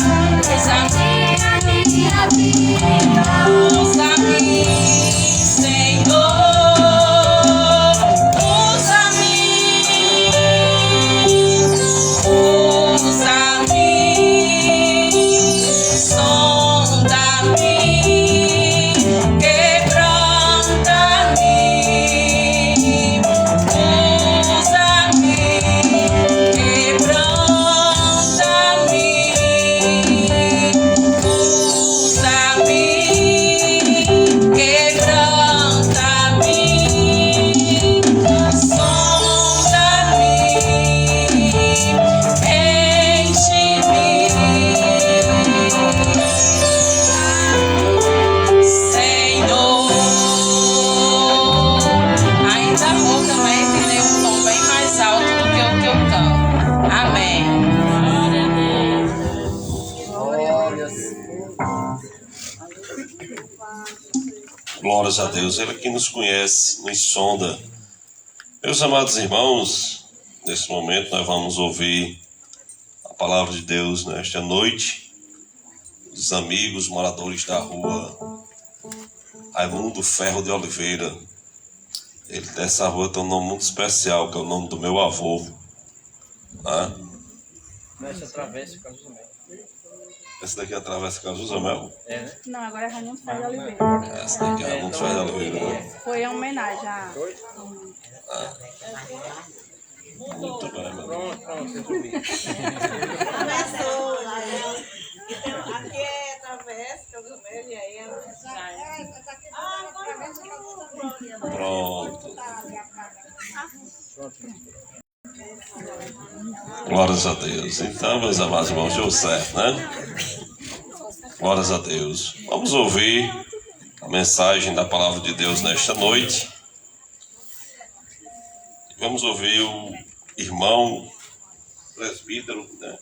Usa-me, Senhor. Usa-me, usa-me. Sonda-me, quebranta-me. Usa-me, quebranta-me. Usa-me, quebranta-me. Sonda-me, enche-me. Senhor, ainda rouca, mas tem um tom bem mais alto do que o que eu canto. Amém. Glórias a Deus, Ele que nos conhece, nos sonda. Meus amados irmãos, nesse momento nós vamos ouvir a palavra de Deus nesta noite. Os amigos moradores da rua Raimundo Ferro de Oliveira. Ele dessa rua tem um nome muito especial, que é o nome do meu avô. Nessa travessa, Cajuza Mel. Esse daqui é a Travessa Cajuza Mel? É, né? Não, agora é Raimundo Ferro de Oliveira. Essa daqui é Raimundo Ferro de Oliveira, né? Foi em homenagem a... Muito bem, meu. Pronto, resolvi. Começou. Pronto. Glórias a Deus. Então, meus amados irmãos, deu certo, né? Glórias a Deus. Vamos ouvir a mensagem da palavra de Deus nesta noite. Vamos ouvir o irmão presbítero, né?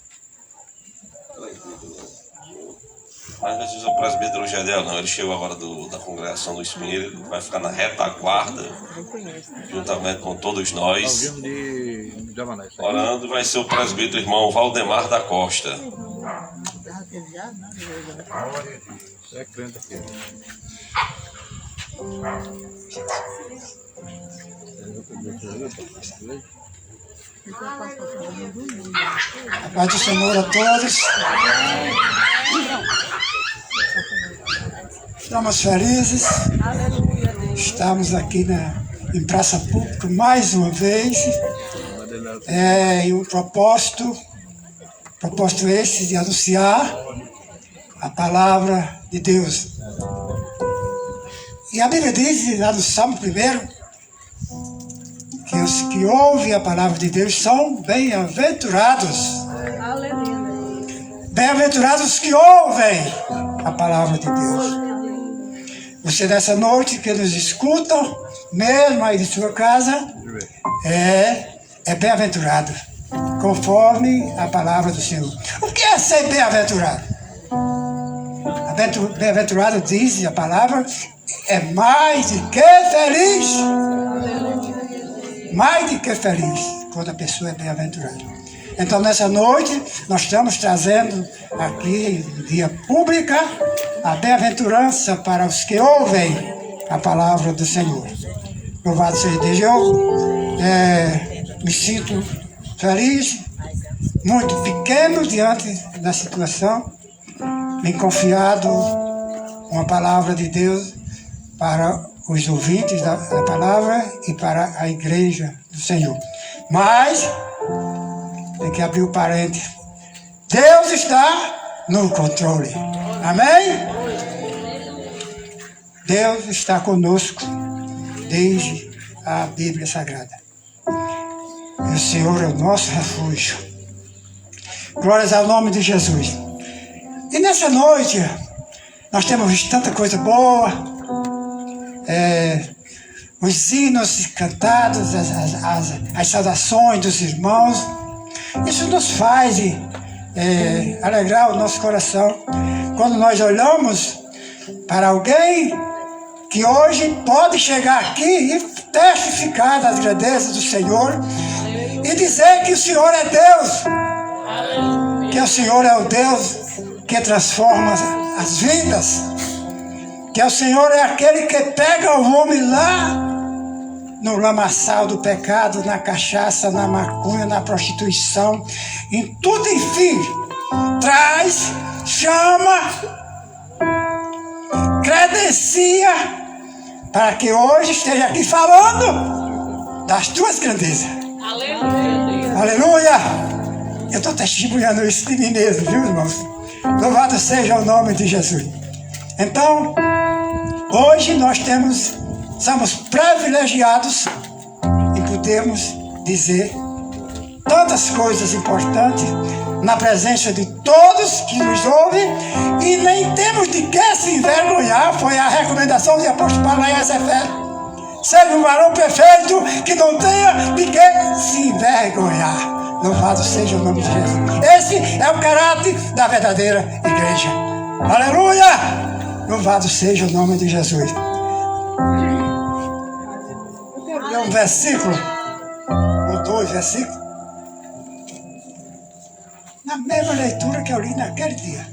Mas não precisa o presbítero Gedel, não. Ele chegou agora da congregação do Espinheiro. Ele vai ficar na retaguarda, juntamente com todos nós, orando. Vai ser o presbítero irmão Valdemar da Costa. A paz do Senhor a todos. Estamos felizes. Estamos aqui em praça pública mais uma vez. E um propósito esse de anunciar a palavra de Deus. E a Bíblia diz lá no Salmo 1 que os que ouvem a palavra de Deus são bem-aventurados. Bem-aventurados os que ouvem a palavra de Deus. Você nessa noite que nos escuta, mesmo aí de sua casa, é bem-aventurado, conforme a palavra do Senhor. O que é ser bem-aventurado? Bem-aventurado, diz a palavra, é mais do que feliz. Mais do que feliz, quando a pessoa é bem-aventurada. Então, nessa noite, nós estamos trazendo aqui, em via pública, a bem-aventurança para os que ouvem a palavra do Senhor. Louvado seja Deus. Eu me sinto feliz, muito pequeno diante da situação, bem confiado com a palavra de Deus para os ouvintes da palavra e para a igreja do Senhor. Mas tem que abrir o parênteses. Deus está no controle. Amém? Deus está conosco desde a Bíblia Sagrada. E o Senhor é o nosso refúgio. Glórias ao nome de Jesus. E nessa noite, nós temos visto tanta coisa boa. Os hinos cantados, as saudações dos irmãos. Isso nos faz alegrar o nosso coração quando nós olhamos para alguém que hoje pode chegar aqui e testificar das grandezas do Senhor e dizer que o Senhor é Deus, que o Senhor é o Deus que transforma as vidas, que o Senhor é aquele que pega o homem lá no lamaçal do pecado, na cachaça, na maconha, na prostituição, em tudo, enfim, traz, chama, credencia, para que hoje esteja aqui falando das tuas grandezas. Aleluia! Aleluia! Eu estou testemunhando isso de mim mesmo, viu, irmãos? Louvado seja o nome de Jesus. Então, hoje nós somos privilegiados e podemos dizer tantas coisas importantes na presença de todos que nos ouvem e nem temos de que se envergonhar. Foi a recomendação do apóstolo Paulo em Efésios. Seja um varão perfeito que não tenha de que se envergonhar. Louvado seja o nome de Jesus. Esse é o caráter da verdadeira igreja. Aleluia! Louvado seja o nome de Jesus. É um versículo, ou 2 versículos, na mesma leitura que eu li naquele dia.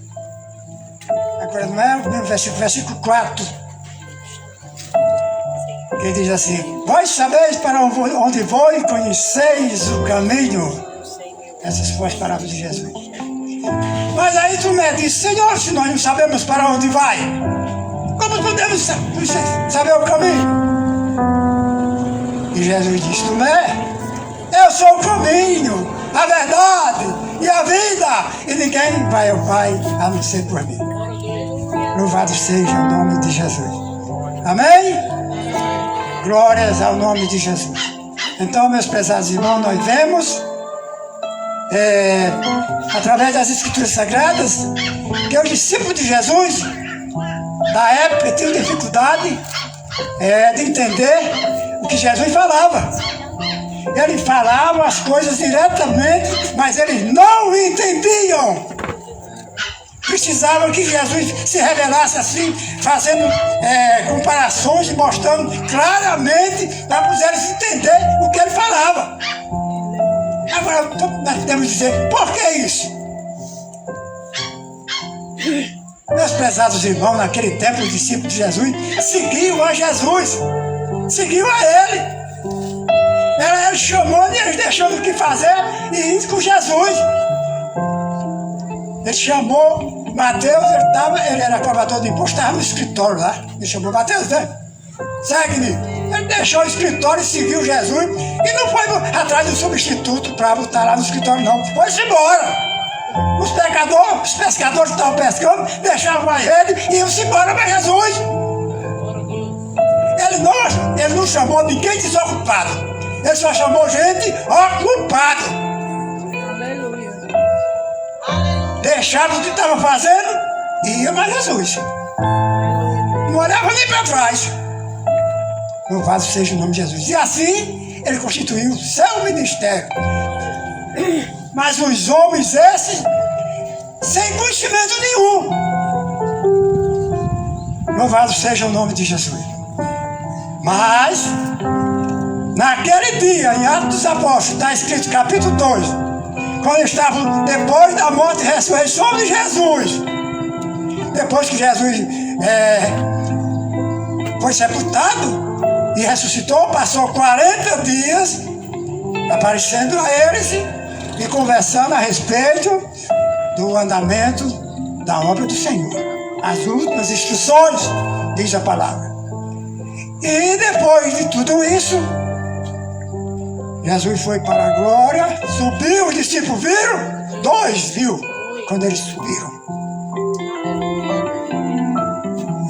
Agora não é o mesmo versículo, versículo 4, que diz assim: vós sabeis para onde vou e conheceis o caminho. Essas foram as palavras de Jesus. Mas aí tu me diz: Senhor, se nós não sabemos para onde vai, como podemos saber o caminho? E Jesus disse: Tomé, eu sou o caminho, a verdade e a vida, e ninguém vai ao Pai a não ser por mim. Louvado seja o nome de Jesus. Amém? Glórias ao nome de Jesus. Então, meus prezados irmãos, nós vemos, através das Escrituras Sagradas, que os discípulos de Jesus, da época, tinham dificuldade de entender o que Jesus falava. Ele falava as coisas diretamente, mas eles não entendiam. Precisavam que Jesus se revelasse assim, fazendo comparações e mostrando claramente para eles entenderem o que ele falava. Agora, nós podemos dizer, por que isso? Meus prezados irmãos, naquele tempo, os discípulos de Jesus seguiam a Jesus, seguiam a Ele. Ele chamou e eles deixaram o que fazer e iam com Jesus. Ele chamou Mateus, ele era cobrador de imposto, estava no escritório lá. Ele chamou Mateus, né? Segue-me. Ele deixou o escritório e seguiu Jesus. E não foi atrás do substituto para botar lá no escritório, não. Foi-se embora. Os pescadores que estavam pescando, deixavam a rede e iam-se embora para Jesus. Ele não chamou ninguém desocupado. Ele só chamou gente ocupada. Deixaram o que estavam fazendo e ia para Jesus. Não olhava nem para trás. Louvado seja o nome de Jesus. E assim ele constituiu o seu ministério. Mas os homens esses, sem conhecimento nenhum. Louvado seja o nome de Jesus. Mas, naquele dia, em Atos dos Apóstolos, está escrito capítulo 2, quando estavam depois da morte e ressurreição de Jesus, depois que Jesus foi sepultado e ressuscitou, passou 40 dias aparecendo a eles e conversando a respeito do andamento da obra do Senhor. As últimas instruções, diz a palavra. E depois de tudo isso, Jesus foi para a glória, subiu, os discípulos viram, 2 viu quando eles subiram.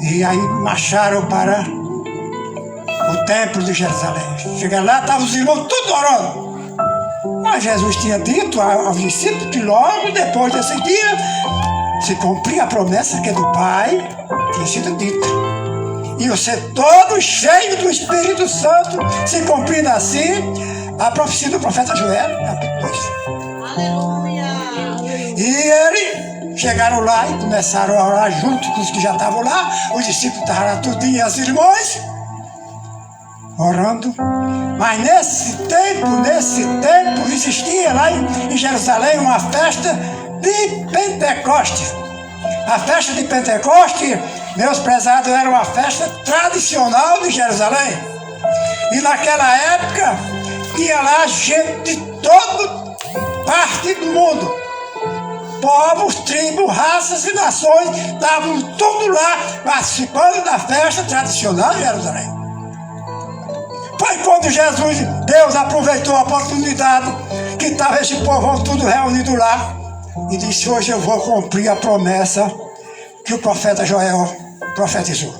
E aí marcharam para o templo de Jerusalém. Chegaram lá, estavam os irmãos tudo orando. Mas Jesus tinha dito aos discípulos que logo depois desse dia se cumpria a promessa que do Pai tinha sido dita. E o ser todo cheio do Espírito Santo, se cumprindo assim a profecia do profeta Joel, capítulo 2. Aleluia! E eles chegaram lá e começaram a orar junto com os que já estavam lá. Os discípulos estavam lá tudinho e as irmãs orando. Mas nesse tempo existia lá em Jerusalém uma festa de Pentecostes. A festa de Pentecostes, meus prezados, era uma festa tradicional de Jerusalém. E naquela época tinha lá gente de toda parte do mundo. Povos, tribos, raças e nações estavam tudo lá participando da festa tradicional de Jerusalém. Foi quando Deus aproveitou a oportunidade que estava esse povão tudo reunido lá e disse: hoje eu vou cumprir a promessa que o profeta Joel profetizou.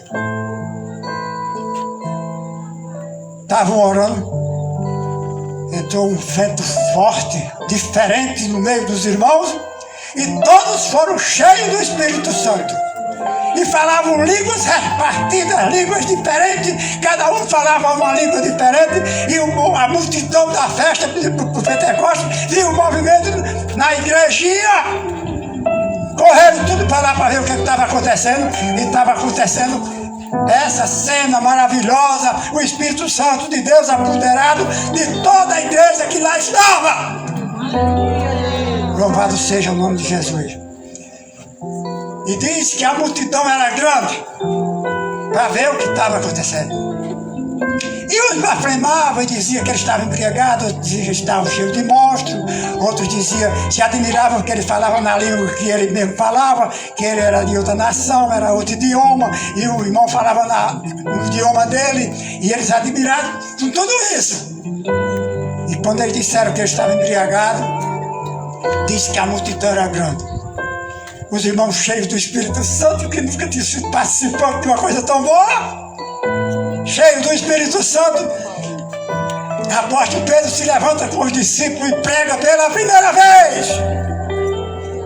Estavam orando, entrou um vento forte, diferente no meio dos irmãos, e todos foram cheios do Espírito Santo. E falavam línguas repartidas, línguas diferentes, cada um falava uma língua diferente, e a multidão da festa do Pentecostes viu o movimento na igrejinha. Correram tudo para lá para ver o que estava acontecendo, e estava acontecendo essa cena maravilhosa, o Espírito Santo de Deus apoderado de toda a igreja que lá estava. Louvado seja o nome de Jesus. E diz que a multidão era grande para ver o que estava acontecendo. E uns blasfemavam e diziam que ele estava embriagado, outros diziam que estava cheio de monstros, outros diziam, se admiravam que ele falava na língua que ele mesmo falava, que ele era de outra nação, era outro idioma, e o irmão falava no idioma dele, e eles admiravam com tudo isso. E quando eles disseram que ele estava embriagado, disse que a multidão era grande. os irmãos cheios do Espírito Santo, que nunca tinham sido participantes de uma coisa tão boa, cheios do Espírito Santo. Apóstolo Pedro se levanta com os discípulos e prega pela primeira vez.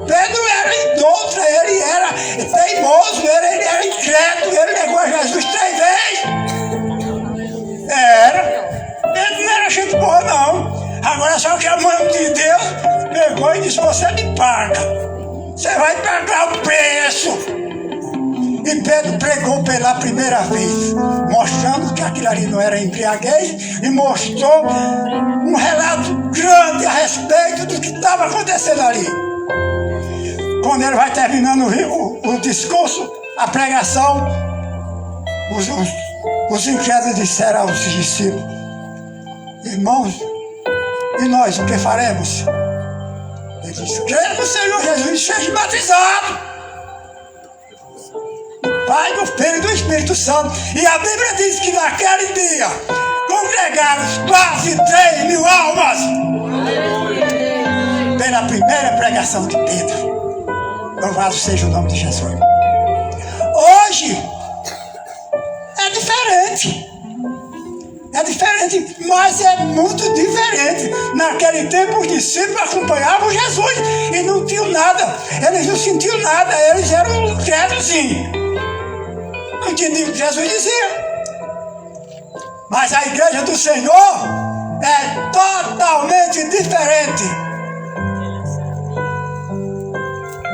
Pedro era idólatra, ele era teimoso, ele era incrédulo, ele negou a Jesus 3 vezes. Pedro não era gente boa, não. Agora só que a mão de Deus pegou e disse: você me paga, você vai pagar o preço. E Pedro pregou pela primeira vez, mostrando que aquilo ali não era embriaguez, e mostrou um relato grande a respeito do que estava acontecendo ali. Quando ele vai terminando o discurso, a pregação, os incrédulos disseram aos discípulos: irmãos, e nós o que faremos? Ele disse: crê no Senhor Jesus e seja batizado. Pai, do Filho e do Espírito Santo. E a Bíblia diz que naquele dia congregaram quase 3.000 almas pela primeira pregação de Pedro. Louvado seja o nome de Jesus. Hoje é diferente. É diferente, mas é muito diferente. Naquele tempo os discípulos acompanhavam Jesus e não tinham nada. Eles não sentiam nada, eles eram incrédulos, sim. Não entendiam o que Jesus dizia. Mas a igreja do Senhor é totalmente diferente.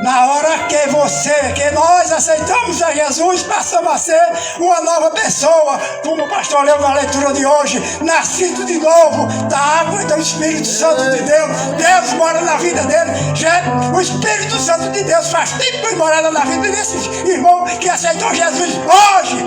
Na hora que nós aceitamos a Jesus, passamos a ser uma nova pessoa, como o pastor leu na leitura de hoje, nascido de novo da água e do Espírito Santo de Deus. Deus mora na vida dele. O Espírito Santo de Deus faz tempo de morada na vida desse irmão que aceitou Jesus hoje.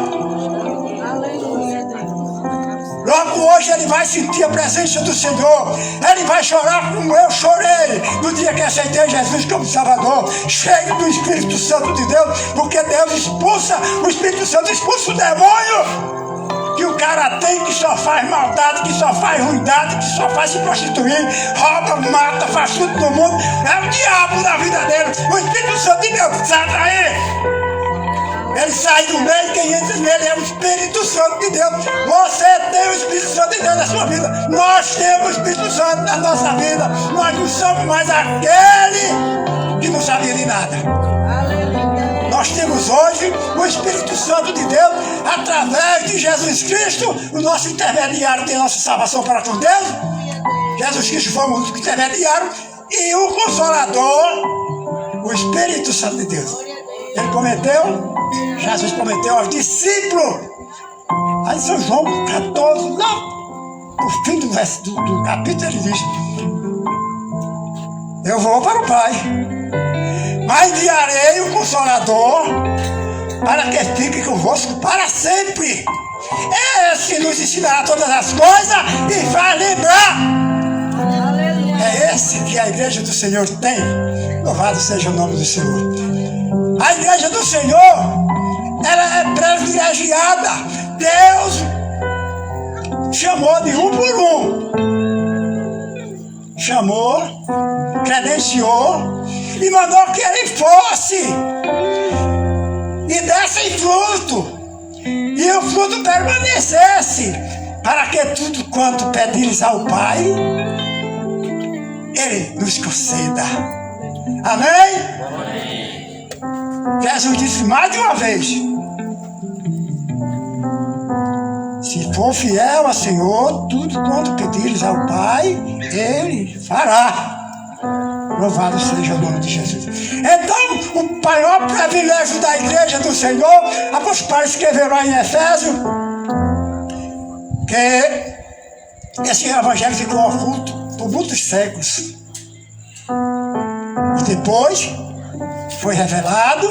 Logo hoje ele vai sentir a presença do Senhor. Ele vai chorar como eu chorei no dia que aceitei Jesus como Salvador, cheio do Espírito Santo de Deus, porque Deus expulsa, o Espírito Santo expulsa o demônio que o cara tem, que só faz maldade, que só faz ruindade, que só faz se prostituir, rouba, mata, faz tudo no mundo. É o diabo na vida dele. O Espírito Santo de Deus, sai daí. Ele sai do meio, quem entra nele é o Espírito Santo de Deus. Você tem o Espírito Santo de Deus na sua vida. Nós temos o Espírito Santo na nossa vida. Nós não somos mais aquele que não sabia de nada. Nós temos hoje o Espírito Santo de Deus através de Jesus Cristo, o nosso intermediário de nossa salvação para com Deus. Jesus Cristo foi o único intermediário e o Consolador, o Espírito Santo de Deus. Ele prometeu, Jesus prometeu aos discípulos. Aí São João 14, lá no fim do capítulo, ele diz: eu vou para o Pai, mas enviarei o Consolador para que fique convosco para sempre. É esse que nos ensinará todas as coisas e vai lembrar. É esse que a igreja do Senhor tem. Louvado seja o nome do Senhor. A igreja do Senhor, ela é privilegiada. Deus chamou de um por um. Chamou, credenciou e mandou que ele fosse e desse fruto, e o fruto permanecesse, para que tudo quanto pedires ao Pai, ele nos conceda. Amém? Jesus disse mais de uma vez: se for fiel ao Senhor, tudo quanto pedires ao Pai, Ele fará. Louvado seja o nome de Jesus. Então, o maior privilégio da igreja do Senhor, a apóstolo Paulo escreveu lá em Efésios, que esse evangelho ficou oculto por muitos séculos. E depois foi revelado,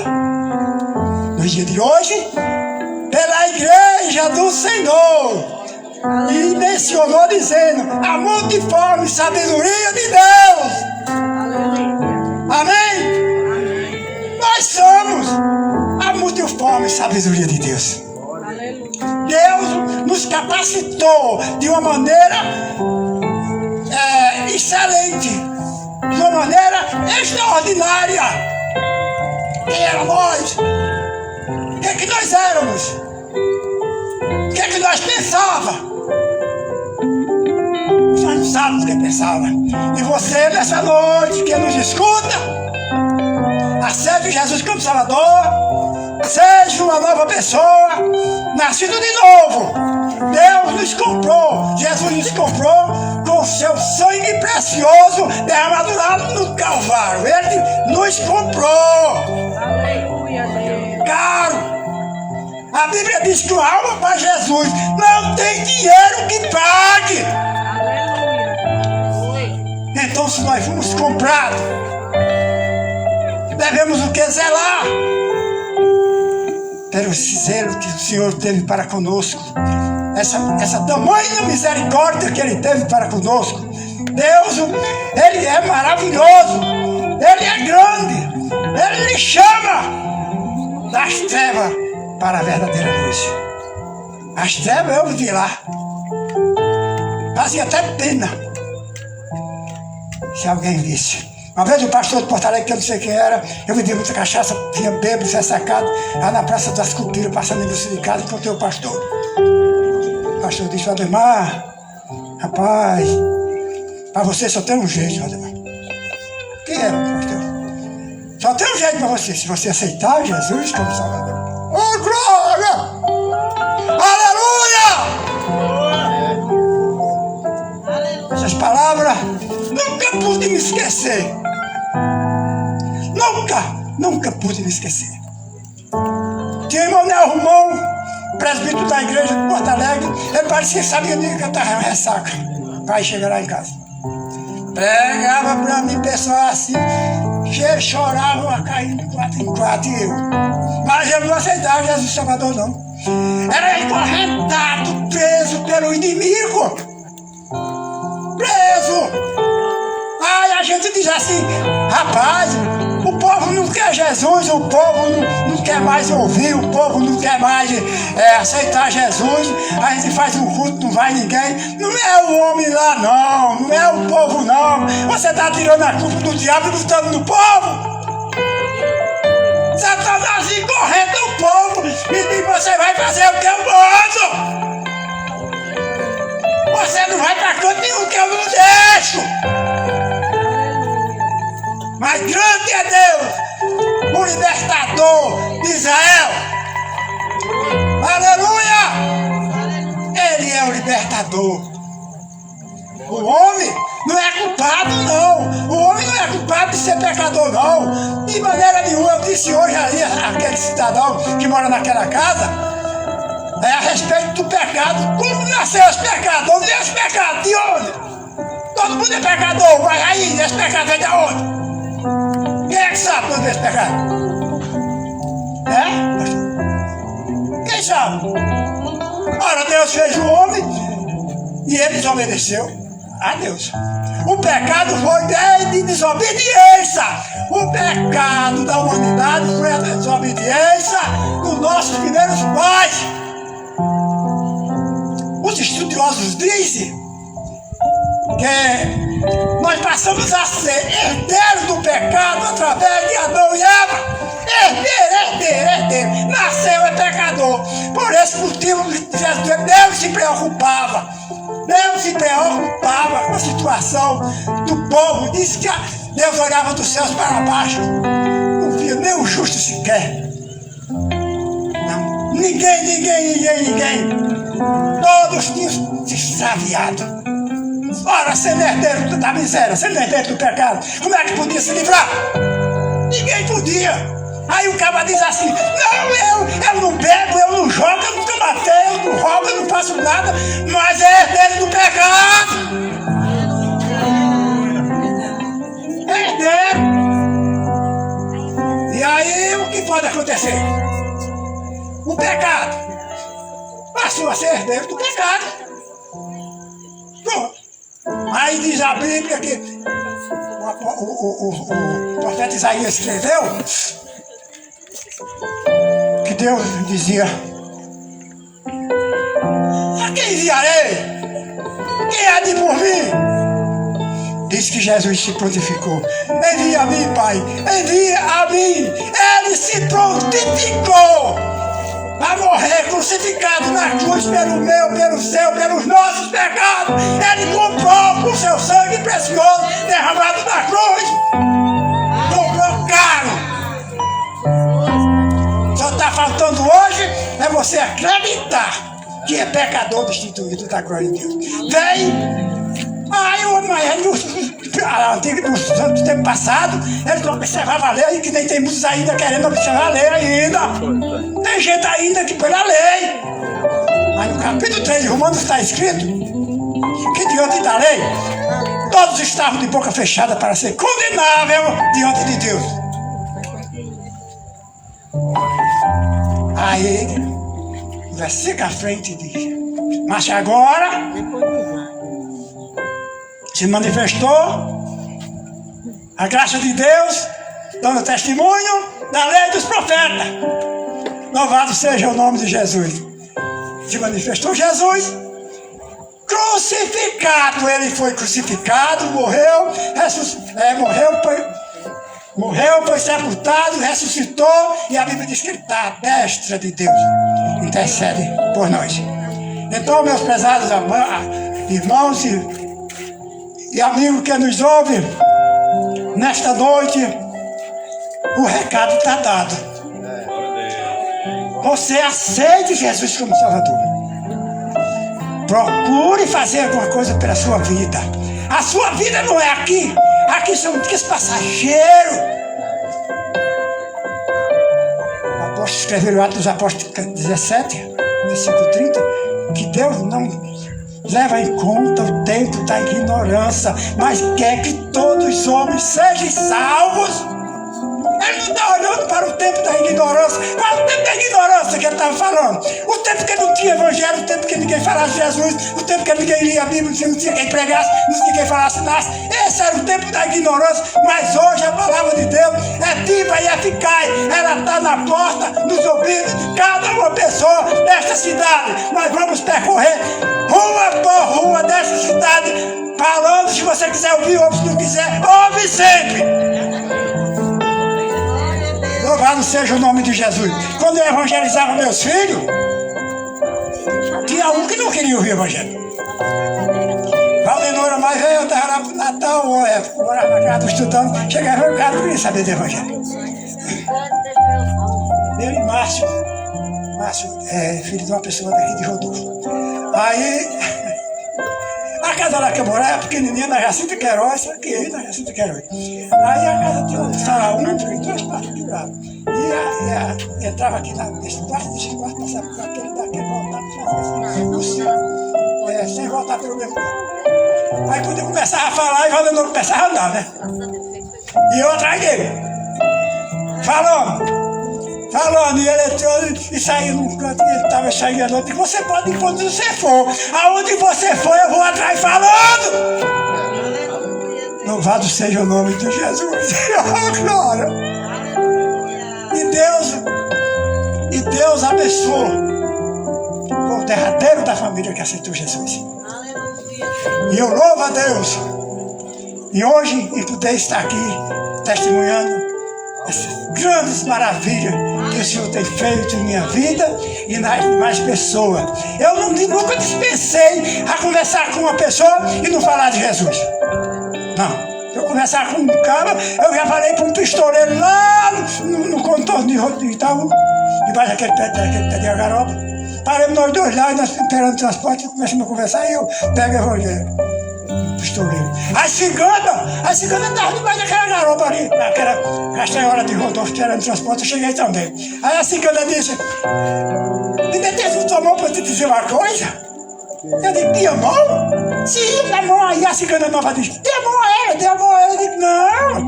no dia de hoje, pela igreja do Senhor. E mencionou dizendo: a multiforme sabedoria de Deus. Amém? Nós somos a multiforme sabedoria de Deus. Deus nos capacitou de uma maneira excelente, de uma maneira extraordinária. Quem era nós? O que nós éramos? O que nós pensávamos? Nós não sabemos o que pensava. E você, nessa noite, que nos escuta, aceite Jesus como Salvador, seja uma nova pessoa, nascido de novo. Deus nos comprou, Jesus nos comprou com seu sangue precioso derramado lá no Calvário. Ele nos comprou. Aleluia, Deus. Caro. A Bíblia diz que uma alma para Jesus não tem dinheiro que pague. Então, se nós fomos comprados, devemos o que? Zelar pelo zelo que o Senhor teve para conosco. Essa tamanha misericórdia que Ele teve para conosco. Deus, Ele é maravilhoso. Ele é grande. Ele lhe chama das trevas para a verdadeira luz. As trevas eu vivi lá. Fazia até pena se alguém visse. Uma vez o pastor de Porto Alegre, que eu não sei quem era, eu bebi muita cachaça, vinha bêbado, tinha sacado, lá na Praça das Culturas, passando em Lúcio de casa, encontrei o pastor. O pastor disse: Valdemar, rapaz, para você só tem um jeito, Valdemar. Quem era o pastor? Só tem um jeito para você, se você aceitar Jesus como Salvador. Oh, glória! Aleluia! Essas palavras nunca pude me esquecer. Nunca pude me esquecer. Tinha o irmão Nel Romão, presbítero da igreja de Porto Alegre. Ele parecia que sabia nem que eu estava em ressaca para ir chegar lá em casa. Pregava para mim, pessoal assim, que eles choravam a cair de 4 em 4 e eu. Mas eu não aceitava Jesus Salvador, não. Era encorrentado, preso pelo inimigo. Preso. Aí a gente diz assim: rapaz, o povo não quer Jesus, o povo não quer mais ouvir, o povo não quer mais aceitar Jesus. A gente faz um culto, não vai ninguém. Não é o homem lá, não é o povo, não. Você está tirando a culpa do diabo e botando no povo. Satanás encorrenta o povo e você vai fazer o que eu mando. Você não vai para canto nenhum que eu não deixo. Mas grande é Deus, o libertador de Israel. Aleluia! Ele é o libertador. O homem não é culpado, não. O homem não é culpado de ser pecador, não. De maneira nenhuma. Eu disse hoje ali aquele cidadão que mora naquela casa a respeito do pecado. Como nasceu os pecadores? E os pecados de onde? Todo mundo é pecador, mas aí esse pecado vem de onde? Quem é que sabe onde é esse pecado? Quem sabe? Ora, Deus fez o homem e ele desobedeceu a Deus. O pecado foi de desobediência. O pecado da humanidade foi a desobediência dos nossos primeiros pais. Os estudiosos dizem que nós passamos a ser herdeiros do pecado através de Adão e Eva. Herdeiro. Nasceu é pecador. Por esse motivo, Deus se preocupava. Deus se preocupava com a situação do povo. Diz que Deus olhava dos céus para baixo. Não via nem o justo sequer. Não. Ninguém. Todos tinham se extraviado. Ora, sendo herdeiro da miséria, sendo herdeiro do pecado, como é que podia se livrar? Ninguém podia. Aí o cara diz assim: não, eu não bebo, eu não jogo, eu nunca matei, eu não roubo, eu não faço nada, mas é herdeiro do pecado. Herdeiro. E aí o que pode acontecer? O pecado passou a ser herdeiro do pecado. Pronto. Aí diz a Bíblia que o profeta Isaías escreveu que Deus dizia: a quem enviarei? Quem há de por mim? Diz que Jesus se prontificou. Envia a mim, Pai. Envia a mim. Ele se prontificou a morrer crucificado na cruz pelo meu, pelo seu, pelos nossos pecados. Ele comprou com seu sangue precioso derramado na cruz. Comprou caro. Só está faltando hoje é você acreditar que é pecador destituído da glória de Deus. Vem. No tempo passado, ele não observava a lei, que nem tem muitos ainda querendo observar a lei ainda. Tem gente ainda que pela lei. Mas no capítulo 3 de Romanos está escrito que diante da lei, todos estavam de boca fechada para ser condenável diante de Deus. Aí, o versículo à frente diz: mas agora se manifestou a graça de Deus, dando testemunho da lei dos profetas. Louvado seja o nome de Jesus. Se manifestou Jesus crucificado. Ele foi crucificado, morreu, foi sepultado, ressuscitou, e a Bíblia diz que ele está à destra de Deus, intercede por nós. Então, meus prezados irmãos e amigos que nos ouvem, nesta noite, o recado está dado. Você aceite Jesus como Salvador. Procure fazer alguma coisa pela sua vida. A sua vida não é aqui. Aqui são dias passageiros. O apóstolo escreveu no Atos dos Apóstolos 17, versículo 30, que Deus não leva em conta o tempo da ignorância, mas quer que todos os homens sejam salvos. Ele não está olhando para o tempo da ignorância. Qual é o tempo da ignorância que ele estava falando? O tempo que não tinha evangelho, o tempo que ninguém falasse de Jesus, o tempo que ninguém lia a Bíblia, não tinha quem pregasse, não tinha quem falasse nada. Esse era o tempo da ignorância, mas hoje a palavra de Deus é viva e eficaz. Ela está na porta, nos ouvidos de cada uma pessoa desta cidade. Nós vamos percorrer rua por rua desta cidade, falando. Se você quiser ouvir, ouve. Se não quiser, ouve sempre. Louvado seja o nome de Jesus. Quando eu evangelizava meus filhos, tinha um que não queria ouvir o evangelho. Valdenora mais velha, eu estava lá pro Natal, morava na casa estudando, chegava em casa, não queria saber do evangelho. Eu e Márcio é filho de uma pessoa daqui de Rodolfo. Aí, a casa lá que eu morava era pequenininha, na Jacinta Queiroz, aqui na Jacinta Queiroz. Aí a casa tinha uma sala única e duas partes de lado. E entrava aqui nesse quarto, passava por aquele daqui, voltava, sem voltar pelo mesmo lugar. Aí quando eu começava a falar, e o Valdenor começava a andar, né? E eu atrás dele, falando, e ele entrou e saiu num canto, e ele estava saindo à noite. Você pode ir quando você for, aonde você for, eu vou atrás falando. Louvado seja o nome de Jesus. Oh, glória. E Deus abençoou o derradeiro da família que aceitou Jesus. E eu louvo a Deus. E hoje, e poder estar aqui testemunhando essas grandes maravilhas que o Senhor tem feito em minha vida e nas demais pessoas. Eu nunca dispensei a conversar com uma pessoa e não falar de Jesus. Não. Eu conversar com um cara, eu já falei para um pistoleiro lá no contorno de Itaú, debaixo daquele pé de agaroba. Paramos nós dois lá, e nós esperando o transporte, começamos a conversar e eu pego o evangelho. Pistoleiro. A cigana estava debaixo daquela garopa ali, naquela castanhola de Rodolfo, esperando o transporte, eu cheguei também. Aí a cigana disse: me tem tua mão para te dizer uma coisa? Eu digo: minha mão? Sim, minha mão. Aí a cigana nova diz: dê a mão a ela. Eu digo: não,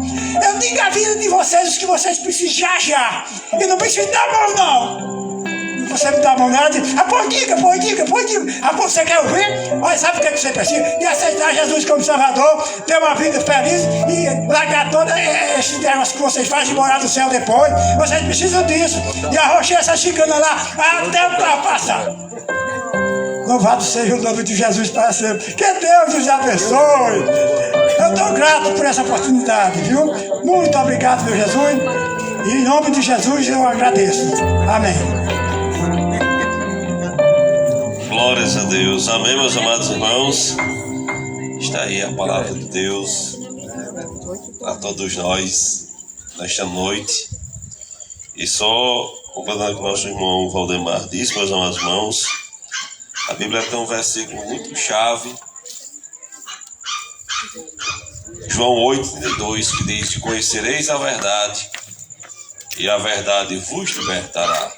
eu digo a vida de vocês, os que vocês precisam já. Eu não preciso dar a mão, não. Você me dá a mão nela e diz: pois diga. Você quer ouvir? Olha, sabe o que é que você precisa? De aceitar Jesus como Salvador, ter uma vida feliz e largar todo esse negócio que vocês fazem e morar no céu depois. Vocês precisam disso. E arrochar essa cigana lá até o carro passar. Louvado seja o nome de Jesus para sempre. Que Deus nos abençoe. Eu estou grato por essa oportunidade, viu? Muito obrigado, meu Jesus. E em nome de Jesus eu agradeço. Amém. Glórias a Deus. Amém, meus amados irmãos. Está aí a palavra de Deus a todos nós nesta noite. E só completando o que nosso irmão Valdemar disse, meus amados irmãos, a Bíblia tem um versículo muito chave, João 8,32, que diz: conhecereis a verdade e a verdade vos libertará.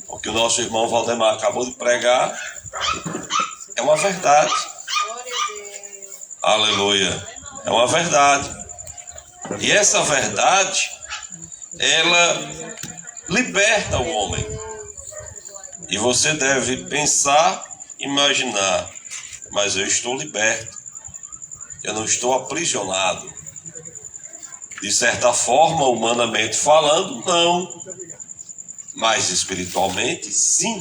O que o nosso irmão Valdemar acabou de pregar é uma verdade. Aleluia. É uma verdade. E essa verdade, ela liberta o homem. E você deve pensar, imaginar: mas eu estou liberto. Eu não estou aprisionado. De certa forma, humanamente falando, não. Mas espiritualmente, sim.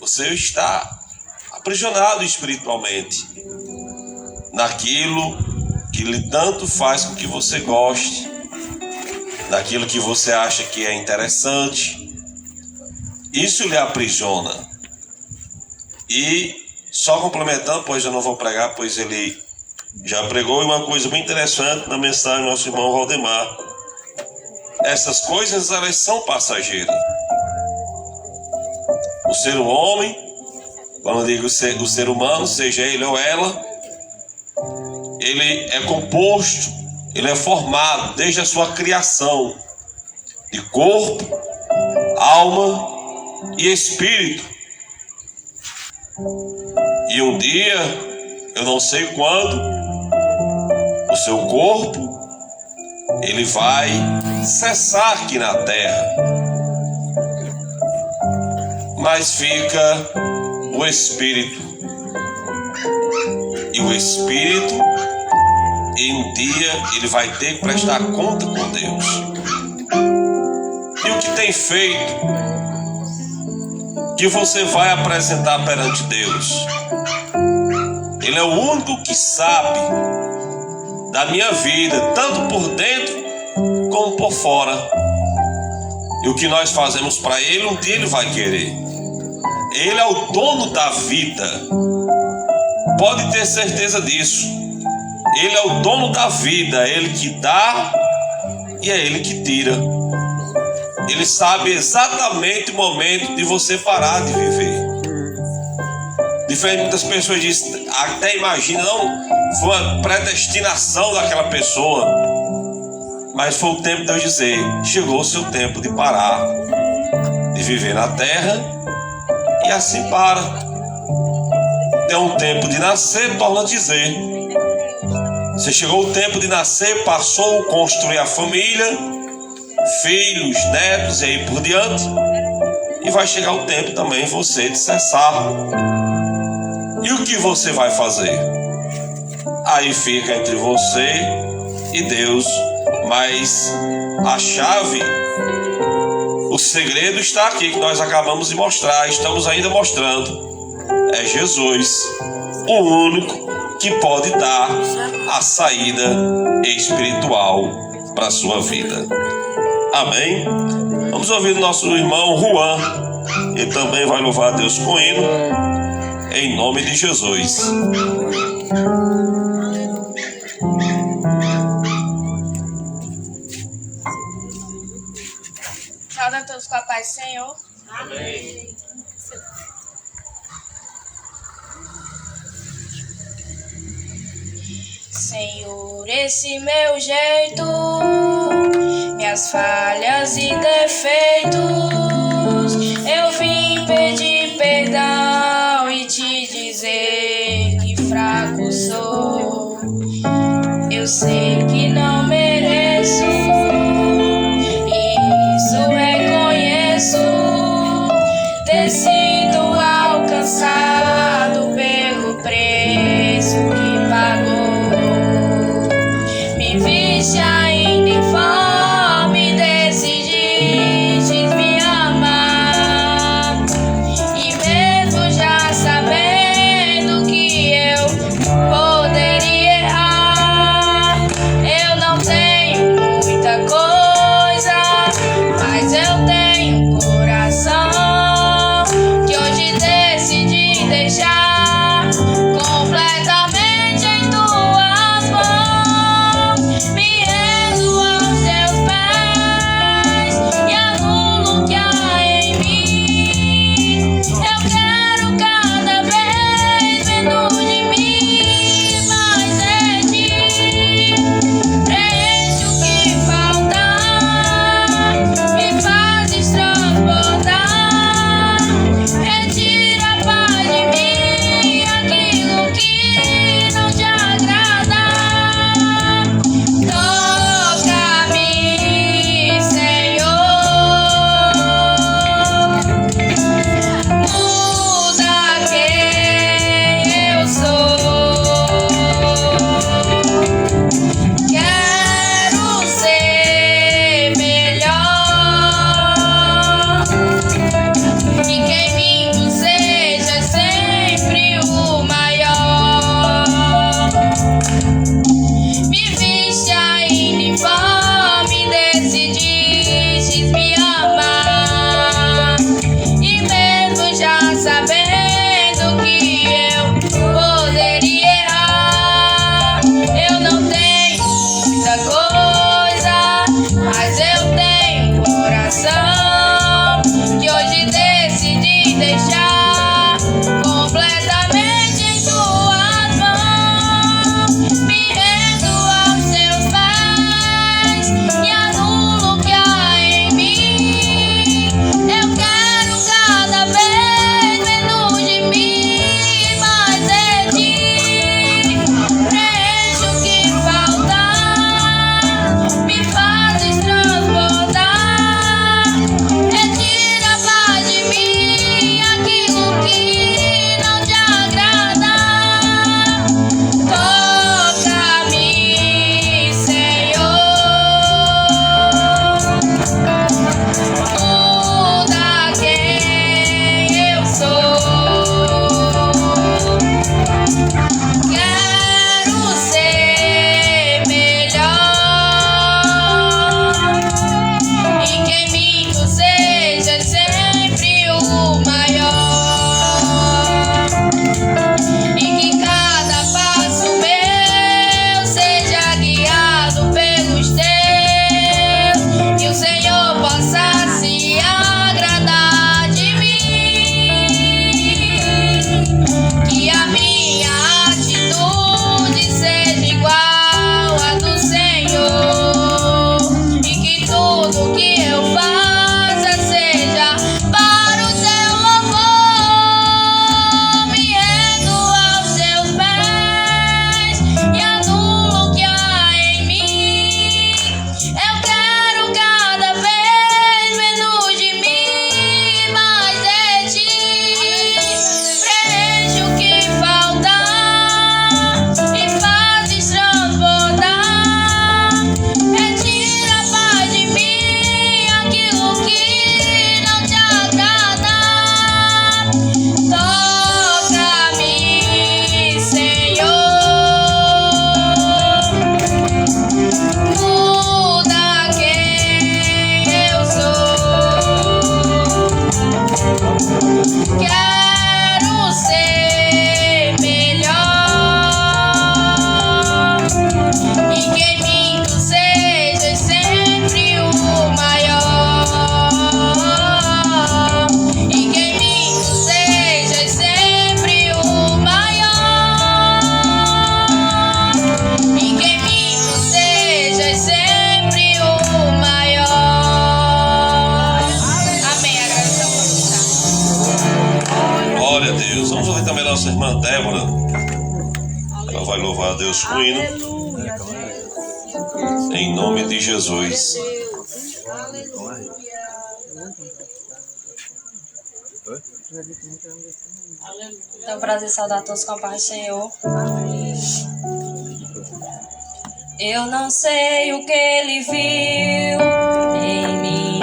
Você está aprisionado espiritualmente naquilo que lhe tanto faz com que você goste, naquilo que você acha que é interessante. Isso lhe aprisiona. E só complementando, pois eu não vou pregar, pois ele já pregou, e uma coisa bem interessante na mensagem do nosso irmão Valdemar: essas coisas, elas são passageiras. O ser homem, quando eu digo o ser humano, seja ele ou ela, ele é composto, ele é formado desde a sua criação de corpo, alma e espírito. E um dia, eu não sei quando, o seu corpo, ele vai cessar aqui na terra, mas fica o espírito. E o espírito, em um dia, ele vai ter que prestar conta com Deus. E o que tem feito que você vai apresentar perante Deus? Ele é o único que sabe da minha vida, tanto por dentro como por fora. E o que nós fazemos para Ele, um dia Ele vai querer. Ele é o dono da vida. Pode ter certeza disso. Ele é o dono da vida. É Ele que dá e é Ele que tira. Ele sabe exatamente o momento de você parar de viver. Diferente, muitas pessoas dizem, até imagina, não, foi uma predestinação daquela pessoa, mas foi o tempo de Deus dizer: chegou o seu tempo de parar de viver na terra, e assim para. Deu um tempo de nascer, torna a dizer. Você chegou o tempo de nascer, passou a construir a família, filhos, netos e aí por diante, e vai chegar o tempo também você de cessar. E o que você vai fazer? Aí fica entre você e Deus, mas a chave, o segredo está aqui, que nós acabamos de mostrar, estamos ainda mostrando. É Jesus, o único que pode dar a saída espiritual para a sua vida. Amém? Vamos ouvir o nosso irmão Juan. Ele também vai louvar a Deus com hino, em nome de Jesus. Saúde a todos com a paz do Senhor. Amém. Senhor, esse meu jeito, minhas falhas e defeitos, eu vim pedir perdão e te dizer que fraco sou. Eu sei que não mereço, e isso reconheço, ter sido alcançado pelo preço que pagou. Me viste ainda informe, decidiste me amar, e mesmo já sabendo que eu poderia Quero ser melhor e que em mim tu sejas sempre o maior, e que em mim tu sejas sempre o maior, e que em mim tu sejas sempre o maior. Amém. Glória a Deus. Vamos ouvir também a nossa irmã Débora. Ela vai louvar a Deus com o hino. Em nome de Jesus. É um prazer saudar todos com a paz do Senhor. Eu não sei o que ele viu em mim.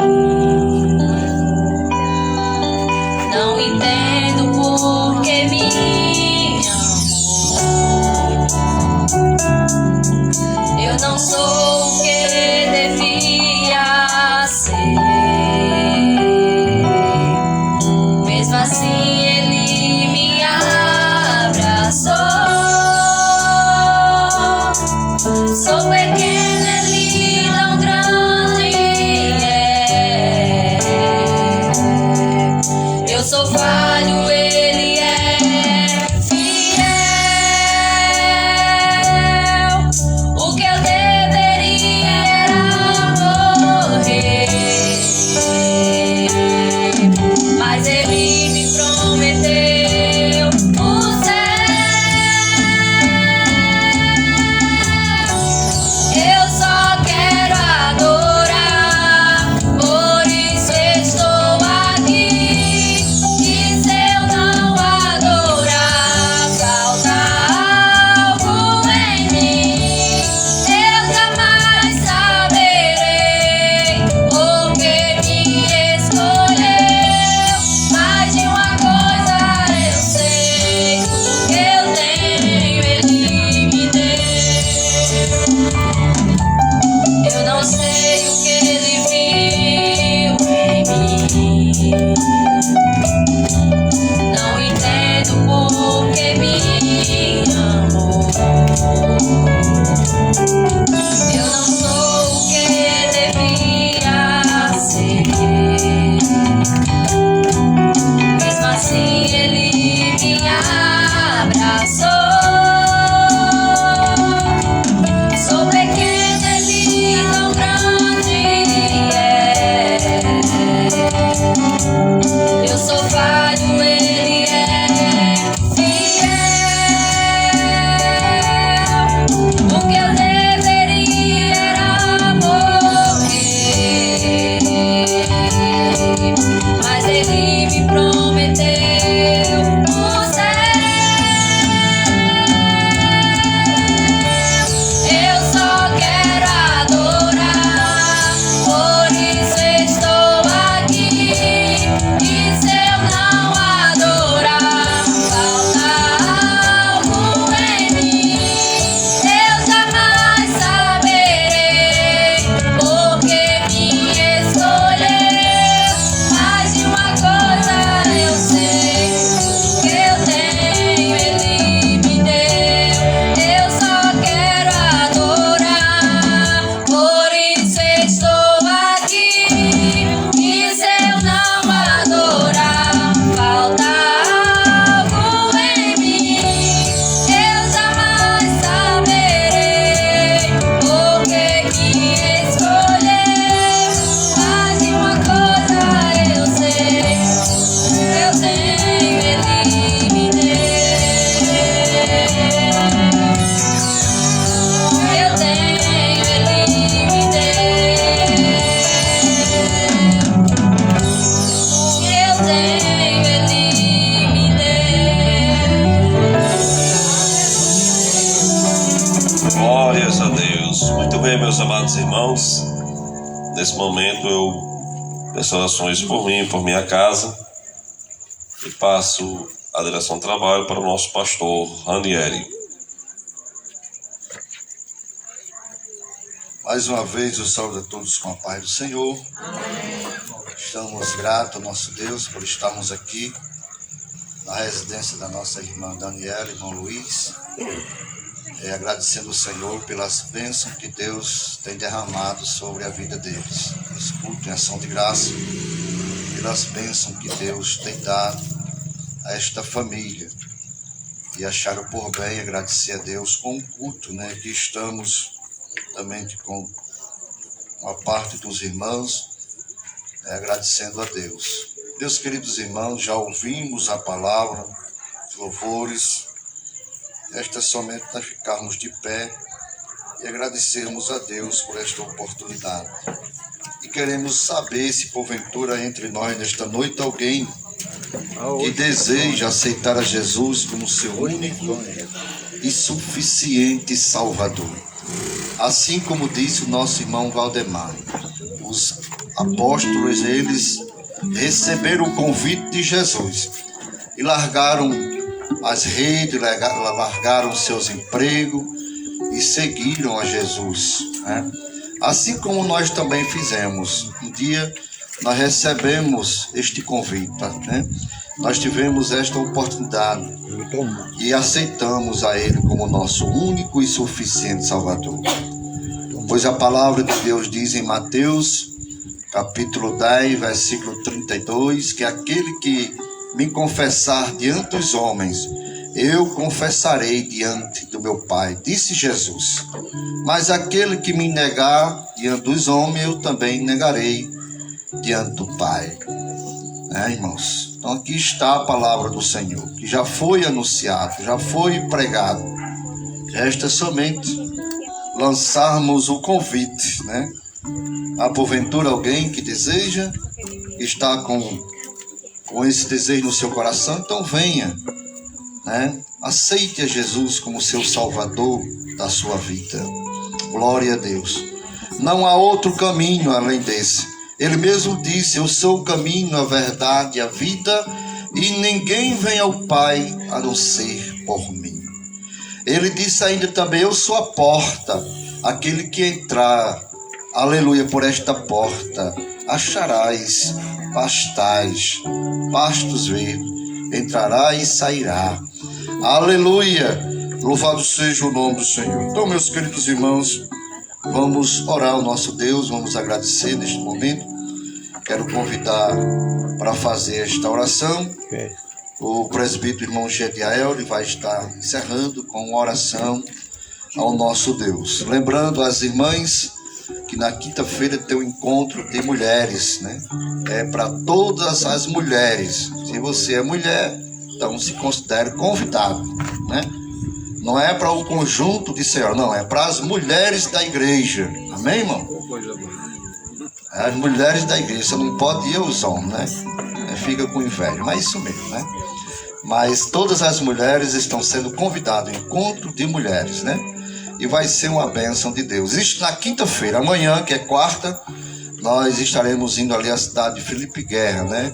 Não entendo por que me amou. Eu não sou o que devia ser. Mesmo assim ele me abraçou. Sou pequena, ele tão grande é. Eu sou falho, ele é fiel. O que eu deveria era morrer, mas ele me prometeu o céu. Eu só quero adorar, por isso estou aqui. E se eu não adorar, falta algo em mim. Eu jamais saberei porque me escolheu. Mais de uma coisa eu sei, o que eu tenho ele me deu. Eu não sei o que ele viu em mim. Não entendo por que me amou. Eu não sou o que devia ser. Mesmo assim ele me abraçou. Sou pequena, ele tão grande é. Eu sou falho, ele é fiel. O que eu deveria era morrer, mas ele me prometeu o céu. Eu só quero adorar, por isso estou aqui. E se eu não adorar, falta algo em mim. Eu jamais saberei porque me escolheu. Mais de uma coisa eu sei, o que eu tenho ele me deu. Eu só quero adorar, por isso estou aqui. E se eu não adorar, falta algo em mim. Eu jamais saberei porque me escolheu. Mais de uma coisa eu sei, eu tenho ele me deu. Eu tenho ele me deu. Eu tenho ele me deu. Glórias a Deus. Muito bem, meus amados irmãos. Nesse momento eu peço orações por mim, por minha casa. E passo a direção do trabalho para o nosso pastor Ranieri. Mais uma vez eu saúdo a todos com a paz do Senhor. Amém. Estamos gratos ao nosso Deus por estarmos aqui na residência da nossa irmã Daniela e irmão Luiz, agradecendo ao Senhor pelas bênçãos que Deus tem derramado sobre a vida deles. Esse culto em ação de graça, pelas bênçãos que Deus tem dado a esta família. E acharam por bem agradecer a Deus com o culto, né? Que estamos também com uma parte dos irmãos, agradecendo a Deus. Meus queridos irmãos, já ouvimos a palavra, os louvores. Esta somente nós ficarmos de pé e agradecermos a Deus por esta oportunidade. E queremos saber se porventura entre nós nesta noite alguém que deseja aceitar a Jesus como seu único e suficiente Salvador. Assim como disse o nosso irmão Valdemar, os apóstolos, eles receberam o convite de Jesus e largaram as redes, largaram seus empregos e seguiram a Jesus, né? Assim como nós também fizemos. Um dia nós recebemos este convite, né? Nós tivemos esta oportunidade e aceitamos a Ele como nosso único e suficiente Salvador. Pois a palavra de Deus diz em Mateus, capítulo 10, versículo 32, que aquele que me confessar diante dos homens, eu confessarei diante do meu Pai, disse Jesus. Mas aquele que me negar diante dos homens, eu também negarei diante do Pai. Irmãos? Então aqui está a palavra do Senhor, que já foi anunciado, já foi pregado. Resta somente lançarmos o convite, né? Há porventura alguém que deseja, está com esse desejo no seu coração, então venha, né? Aceite a Jesus como seu Salvador da sua vida. Glória a Deus. Não há outro caminho além desse. Ele mesmo disse: eu sou o caminho, a verdade e a vida, e ninguém vem ao Pai a não ser por mim. Ele disse ainda também: eu sou a porta, aquele que entrar, aleluia, por esta porta, acharás pastos verdes, entrará e sairá. Aleluia, louvado seja o nome do Senhor. Então, meus queridos irmãos, vamos orar ao nosso Deus, vamos agradecer neste momento. Quero convidar para fazer esta oração o presbítero irmão Gediael. Ele vai estar encerrando com uma oração ao nosso Deus. Lembrando as irmãs que na quinta-feira tem um encontro de mulheres, né? É para todas as mulheres. Se você é mulher, então se considere convidado, né? Não é para o conjunto de senhoras, não, é para as mulheres da igreja. Amém, irmão? As mulheres da igreja, você não pode ir aos homens, né? Fica com inveja, mas isso mesmo, né? Mas todas as mulheres estão sendo convidadas ao encontro de mulheres, né? E vai ser uma bênção de Deus. Isso na quinta-feira, amanhã, que é quarta, nós estaremos indo ali à cidade de Felipe Guerra, né?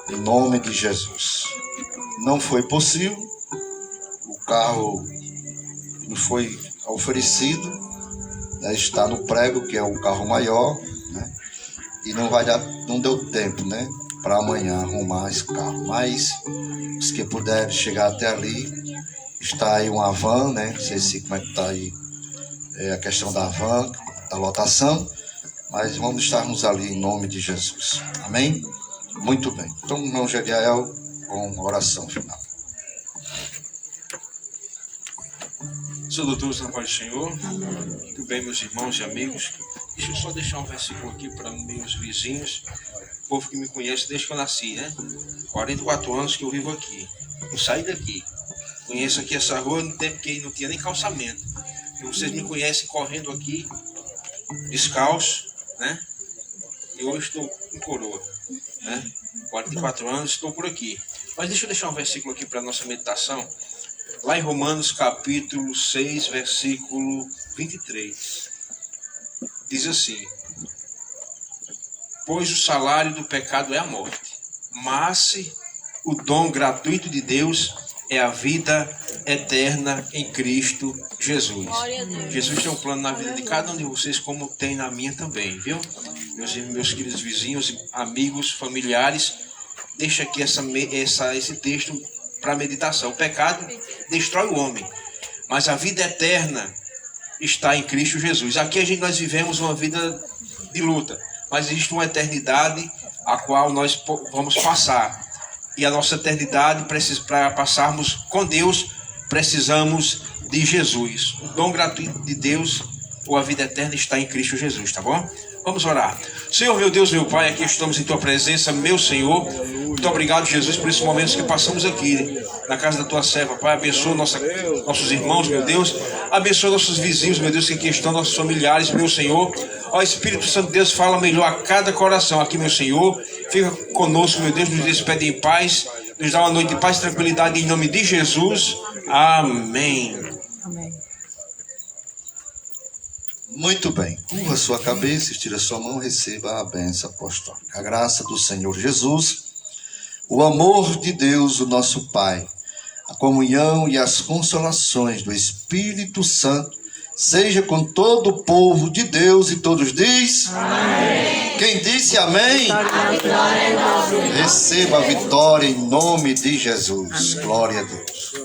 Em nome de Jesus. Não foi possível, o carro não foi oferecido, né? Está no prego, que é o carro maior, né? E não deu tempo, né? Para amanhã arrumar esse carro. Mas os que puderem chegar até ali, está aí uma van, né? Não sei se como é que está aí a questão da van, da lotação, mas vamos estarmos ali em nome de Jesus. Amém? Muito bem. Então, irmão Gediael, com oração final. Sou doutor na paz do Senhor. Muito bem, meus irmãos e amigos. Deixa eu só deixar um versículo aqui para meus vizinhos, o povo que me conhece desde que eu nasci, né? 44 anos que eu vivo aqui. Eu saí daqui. Conheço aqui essa rua no tempo que não tinha nem calçamento. E vocês me conhecem correndo aqui, descalço, né? E hoje estou com coroa, né? 44 anos, estou por aqui. Mas deixa eu deixar um versículo aqui para a nossa meditação. Lá em Romanos capítulo 6, versículo 23. Diz assim: pois o salário do pecado é a morte, mas o dom gratuito de Deus é a vida eterna em Cristo Jesus. Jesus tem um plano na vida de cada um de vocês, como tem na minha também, viu? Meus queridos vizinhos, amigos, familiares, deixa aqui esse texto para meditação. O pecado destrói o homem, mas a vida eterna está em Cristo Jesus. Aqui nós vivemos uma vida de luta, mas existe uma eternidade a qual nós vamos passar. E a nossa eternidade, para passarmos com Deus, precisamos de Jesus. O dom gratuito de Deus, ou a vida eterna, está em Cristo Jesus, tá bom? Vamos orar. Senhor, meu Deus, meu Pai, aqui estamos em Tua presença, meu Senhor. Muito obrigado, Jesus, por esses momentos que passamos aqui, na casa da Tua serva, Pai. Abençoa nossos irmãos, meu Deus. Abençoa nossos vizinhos, meu Deus, que aqui estão, nossos familiares, meu Senhor. Ó Espírito Santo de Deus, fala melhor a cada coração aqui, meu Senhor. Fica conosco, meu Deus, nos despede em paz. Nos dá uma noite de paz e tranquilidade em nome de Jesus. Amém. Amém. Muito bem. Curva sua cabeça, estira sua mão, receba a bênção apostólica. A graça do Senhor Jesus, o amor de Deus, o nosso Pai, a comunhão e as consolações do Espírito Santo, seja com todo o povo de Deus, e todos diz amém. Quem disse amém? Receba a vitória em nome de Jesus. Glória a Deus.